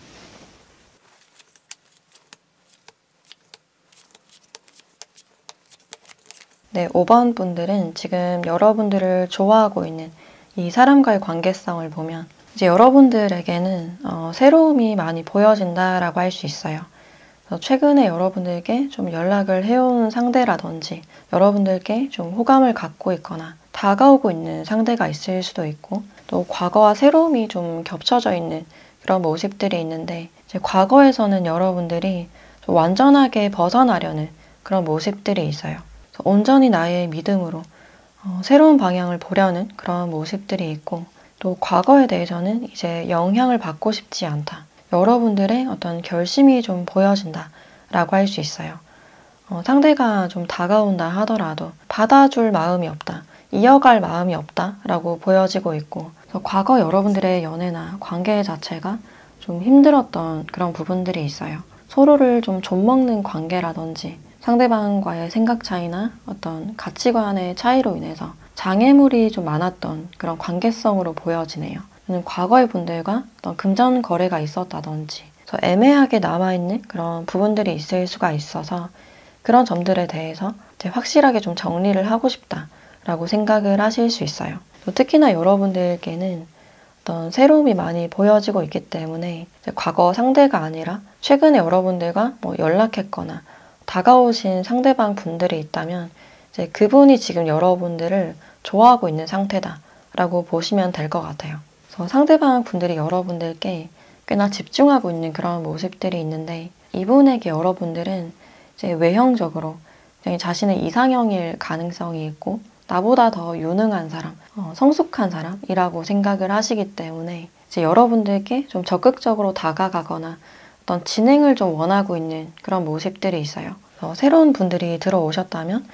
네, 5번 분들은 지금 여러분들을 좋아하고 있는 이 사람과의 관계성을 보면 이제 여러분들에게는 새로움이 많이 보여진다라고 할 수 있어요. 최근에 여러분들께 좀 연락을 해온 상대라든지 여러분들께 좀 호감을 갖고 있거나 다가오고 있는 상대가 있을 수도 있고, 또 과거와 새로움이 좀 겹쳐져 있는 그런 모습들이 있는데, 이제 과거에서는 여러분들이 좀 완전하게 벗어나려는 그런 모습들이 있어요. 온전히 나의 믿음으로 새로운 방향을 보려는 그런 모습들이 있고, 또 과거에 대해서는 이제 영향을 받고 싶지 않다. 여러분들의 어떤 결심이 좀 보여진다 라고 할 수 있어요. 상대가 좀 다가온다 하더라도 받아줄 마음이 없다, 이어갈 마음이 없다 라고 보여지고 있고, 과거 여러분들의 연애나 관계 자체가 좀 힘들었던 그런 부분들이 있어요. 서로를 좀 좀먹는 관계라든지 상대방과의 생각 차이나 어떤 가치관의 차이로 인해서 장애물이 좀 많았던 그런 관계성으로 보여지네요. 과거의 분들과 어떤 금전 거래가 있었다든지 애매하게 남아있는 그런 부분들이 있을 수가 있어서 그런 점들에 대해서 확실하게 좀 정리를 하고 싶다라고 생각을 하실 수 있어요. 특히나 여러분들께는 어떤 새로움이 많이 보여지고 있기 때문에 과거 상대가 아니라 최근에 여러분들과 연락했거나 다가오신 상대방 분들이 있다면 이제 그분이 지금 여러분들을 좋아하고 있는 상태다라고 보시면 될 것 같아요. 그래서 상대방 분들이 여러분들께 꽤나 집중하고 있는 그런 모습들이 있는데, 이분에게 여러분들은 이제 외형적으로 굉장히 자신의 이상형일 가능성이 있고 나보다 더 유능한 사람, 성숙한 사람이라고 생각을 하시기 때문에 이제 여러분들께 좀 적극적으로 다가가거나 어떤 진행을 좀 원하고 있는 그런 모습들이 있어요. 새로운 분들이 들어오셨다면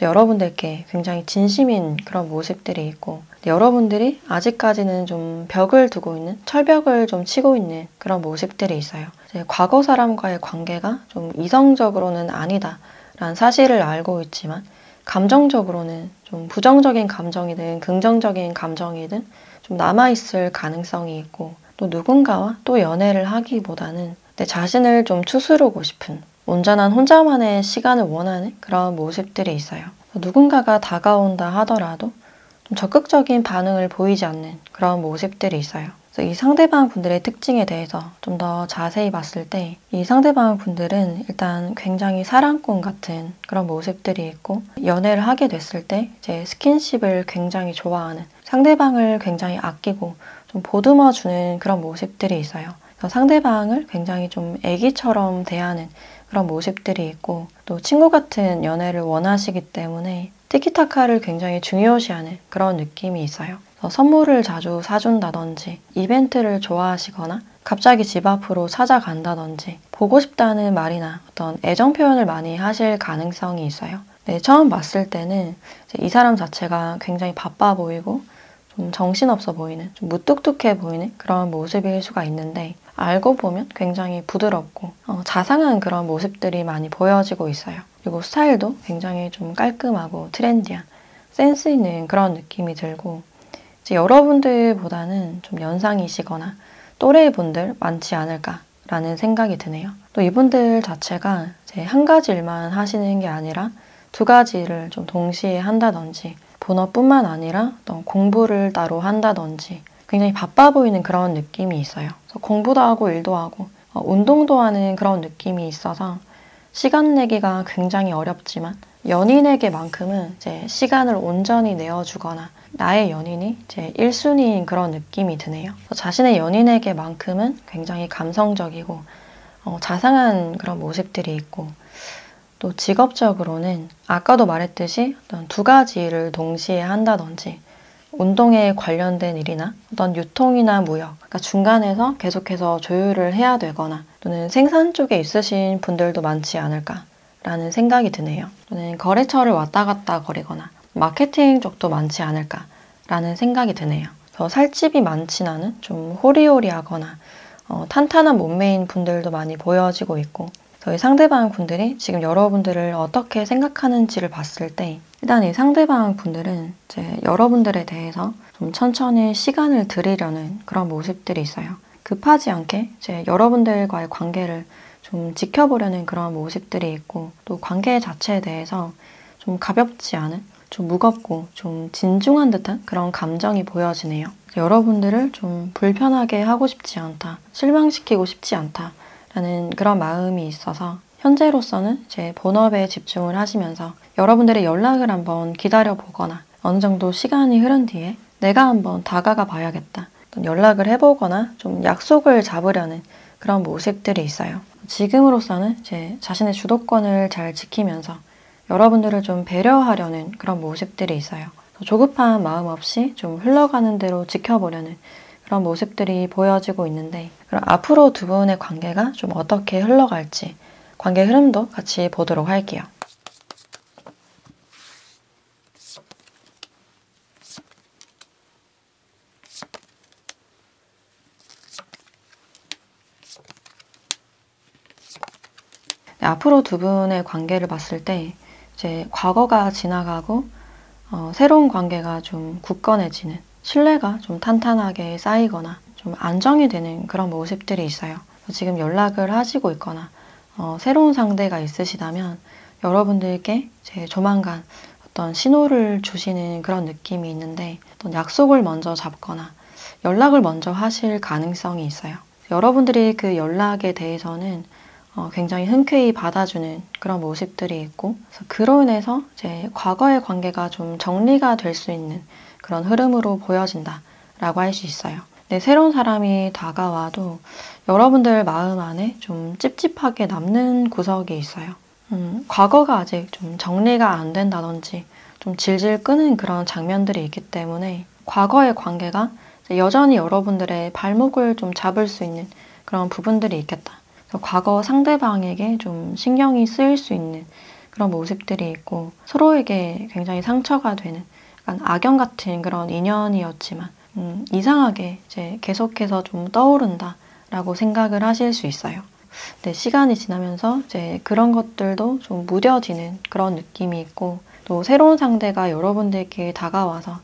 여러분들께 굉장히 진심인 그런 모습들이 있고, 여러분들이 아직까지는 좀 벽을 두고 있는, 철벽을 좀 치고 있는 그런 모습들이 있어요. 과거 사람과의 관계가 좀 이성적으로는 아니다라는 사실을 알고 있지만 감정적으로는 좀 부정적인 감정이든 긍정적인 감정이든 좀 남아있을 가능성이 있고, 또 누군가와 또 연애를 하기보다는 내 자신을 좀 추스르고 싶은, 온전한 혼자만의 시간을 원하는 그런 모습들이 있어요. 누군가가 다가온다 하더라도 좀 적극적인 반응을 보이지 않는 그런 모습들이 있어요. 그래서 이 상대방 분들의 특징에 대해서 좀 더 자세히 봤을 때 이 상대방 분들은 일단 굉장히 사랑꾼 같은 그런 모습들이 있고, 연애를 하게 됐을 때 이제 스킨십을 굉장히 좋아하는, 상대방을 굉장히 아끼고 좀 보듬어주는 그런 모습들이 있어요. 그래서 상대방을 굉장히 좀 애기처럼 대하는 그런 모습들이 있고, 또 친구 같은 연애를 원하시기 때문에 티키타카를 굉장히 중요시하는 그런 느낌이 있어요. 선물을 자주 사준다든지, 이벤트를 좋아하시거나 갑자기 집 앞으로 찾아간다든지, 보고 싶다는 말이나 어떤 애정 표현을 많이 하실 가능성이 있어요. 네, 처음 봤을 때는 이 사람 자체가 굉장히 바빠 보이고 좀 정신없어 보이는, 좀 무뚝뚝해 보이는 그런 모습일 수가 있는데, 알고 보면 굉장히 부드럽고 자상한 그런 모습들이 많이 보여지고 있어요. 그리고 스타일도 굉장히 좀 깔끔하고 트렌디한, 센스 있는 그런 느낌이 들고, 이제 여러분들보다는 좀 연상이시거나 또래분들 많지 않을까라는 생각이 드네요. 또 이분들 자체가 이제 한 가지 일만 하시는 게 아니라 두 가지를 좀 동시에 한다든지, 본업뿐만 아니라 또 공부를 따로 한다든지 굉장히 바빠 보이는 그런 느낌이 있어요. 그래서 공부도 하고 일도 하고 운동도 하는 그런 느낌이 있어서 시간 내기가 굉장히 어렵지만, 연인에게만큼은 이제 시간을 온전히 내어주거나 나의 연인이 이제 1순위인 그런 느낌이 드네요. 자신의 연인에게만큼은 굉장히 감성적이고 자상한 그런 모습들이 있고, 또 직업적으로는 아까도 말했듯이 어떤 두 가지를 동시에 한다든지, 운동에 관련된 일이나 어떤 유통이나 무역, 그러니까 중간에서 계속해서 조율을 해야 되거나, 또는 생산 쪽에 있으신 분들도 많지 않을까라는 생각이 드네요. 또는 거래처를 왔다 갔다 거리거나 마케팅 쪽도 많지 않을까라는 생각이 드네요. 더 살집이 많진 않은 좀 호리호리하거나 탄탄한 몸매인 분들도 많이 보여지고 있고, 저희 상대방 분들이 지금 여러분들을 어떻게 생각하는지를 봤을 때, 일단 이 상대방 분들은 이제 여러분들에 대해서 좀 천천히 시간을 들이려는 그런 모습들이 있어요. 급하지 않게 이제 여러분들과의 관계를 좀 지켜보려는 그런 모습들이 있고, 또 관계 자체에 대해서 좀 가볍지 않은, 좀 무겁고 좀 진중한 듯한 그런 감정이 보여지네요. 여러분들을 좀 불편하게 하고 싶지 않다, 실망시키고 싶지 않다 라는 그런 마음이 있어서 현재로서는 이제 본업에 집중을 하시면서 여러분들의 연락을 한번 기다려보거나, 어느 정도 시간이 흐른 뒤에 내가 한번 다가가 봐야겠다, 연락을 해보거나 좀 약속을 잡으려는 그런 모습들이 있어요. 지금으로서는 이제 자신의 주도권을 잘 지키면서 여러분들을 좀 배려하려는 그런 모습들이 있어요. 조급한 마음 없이 좀 흘러가는 대로 지켜보려는 그런 모습들이 보여지고 있는데, 그럼 앞으로 두 분의 관계가 좀 어떻게 흘러갈지 관계 흐름도 같이 보도록 할게요. 네, 앞으로 두 분의 관계를 봤을 때 이제 과거가 지나가고 새로운 관계가 좀 굳건해지는, 신뢰가 좀 탄탄하게 쌓이거나 좀 안정이 되는 그런 모습들이 있어요. 지금 연락을 하시고 있거나 새로운 상대가 있으시다면 여러분들께 이제 조만간 어떤 신호를 주시는 그런 느낌이 있는데, 어떤 약속을 먼저 잡거나 연락을 먼저 하실 가능성이 있어요. 여러분들이 그 연락에 대해서는 굉장히 흔쾌히 받아주는 그런 모습들이 있고, 그로 인해서 이제 과거의 관계가 좀 정리가 될 수 있는 그런 흐름으로 보여진다라고 할 수 있어요. 네, 새로운 사람이 다가와도 여러분들 마음 안에 좀 찝찝하게 남는 구석이 있어요. 과거가 아직 좀 정리가 안 된다든지 좀 질질 끄는 그런 장면들이 있기 때문에 과거의 관계가 여전히 여러분들의 발목을 좀 잡을 수 있는 그런 부분들이 있겠다. 그래서 과거 상대방에게 좀 신경이 쓰일 수 있는 그런 모습들이 있고, 서로에게 굉장히 상처가 되는 약간 악연 같은 그런 인연이었지만 이상하게 이제 계속해서 좀 떠오른다라고 생각을 하실 수 있어요. 근데 시간이 지나면서 이제 그런 것들도 좀 무뎌지는 그런 느낌이 있고, 또 새로운 상대가 여러분들께 다가와서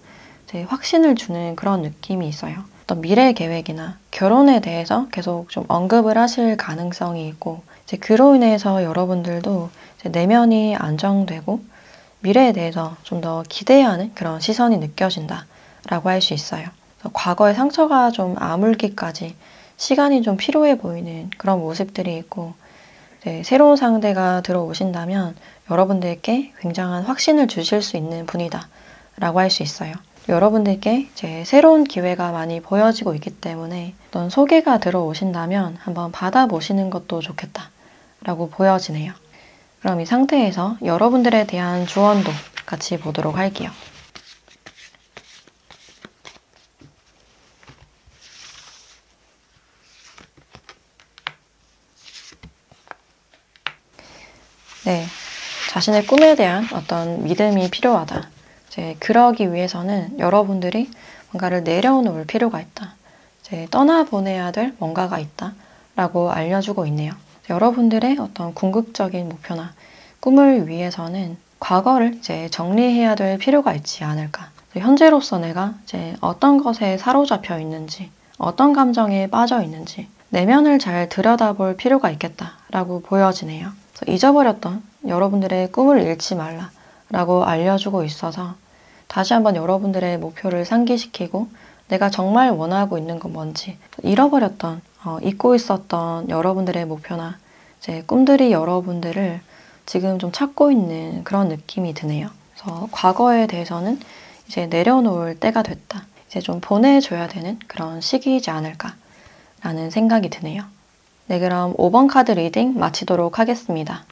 이제 확신을 주는 그런 느낌이 있어요. 어떤 미래 계획이나 결혼에 대해서 계속 좀 언급을 하실 가능성이 있고, 이제 그로 인해서 여러분들도 이제 내면이 안정되고 미래에 대해서 좀 더 기대하는 그런 시선이 느껴진다라고 할 수 있어요. 그래서 과거의 상처가 좀 아물기까지 시간이 좀 필요해 보이는 그런 모습들이 있고, 새로운 상대가 들어오신다면 여러분들께 굉장한 확신을 주실 수 있는 분이다 라고 할 수 있어요. 여러분들께 이제 새로운 기회가 많이 보여지고 있기 때문에 어떤 소개가 들어오신다면 한번 받아보시는 것도 좋겠다 라고 보여지네요. 그럼 이 상태에서 여러분들에 대한 조언도 같이 보도록 할게요. 네, 자신의 꿈에 대한 어떤 믿음이 필요하다. 이제 그러기 위해서는 여러분들이 뭔가를 내려놓을 필요가 있다. 이제 떠나보내야 될 뭔가가 있다. 라고 알려주고 있네요. 여러분들의 어떤 궁극적인 목표나 꿈을 위해서는 과거를 이제 정리해야 될 필요가 있지 않을까. 현재로서 내가 이제 어떤 것에 사로잡혀 있는지, 어떤 감정에 빠져 있는지, 내면을 잘 들여다볼 필요가 있겠다라고 보여지네요. 잊어버렸던 여러분들의 꿈을 잃지 말라라고 알려주고 있어서 다시 한번 여러분들의 목표를 상기시키고 내가 정말 원하고 있는 건 뭔지, 잃어버렸던, 잊고 있었던 여러분들의 목표나 이제 꿈들이 여러분들을 지금 좀 찾고 있는 그런 느낌이 드네요. 그래서 과거에 대해서는 이제 내려놓을 때가 됐다. 이제 좀 보내줘야 되는 그런 시기이지 않을까라는 생각이 드네요. 네, 그럼 5번 카드 리딩 마치도록 하겠습니다.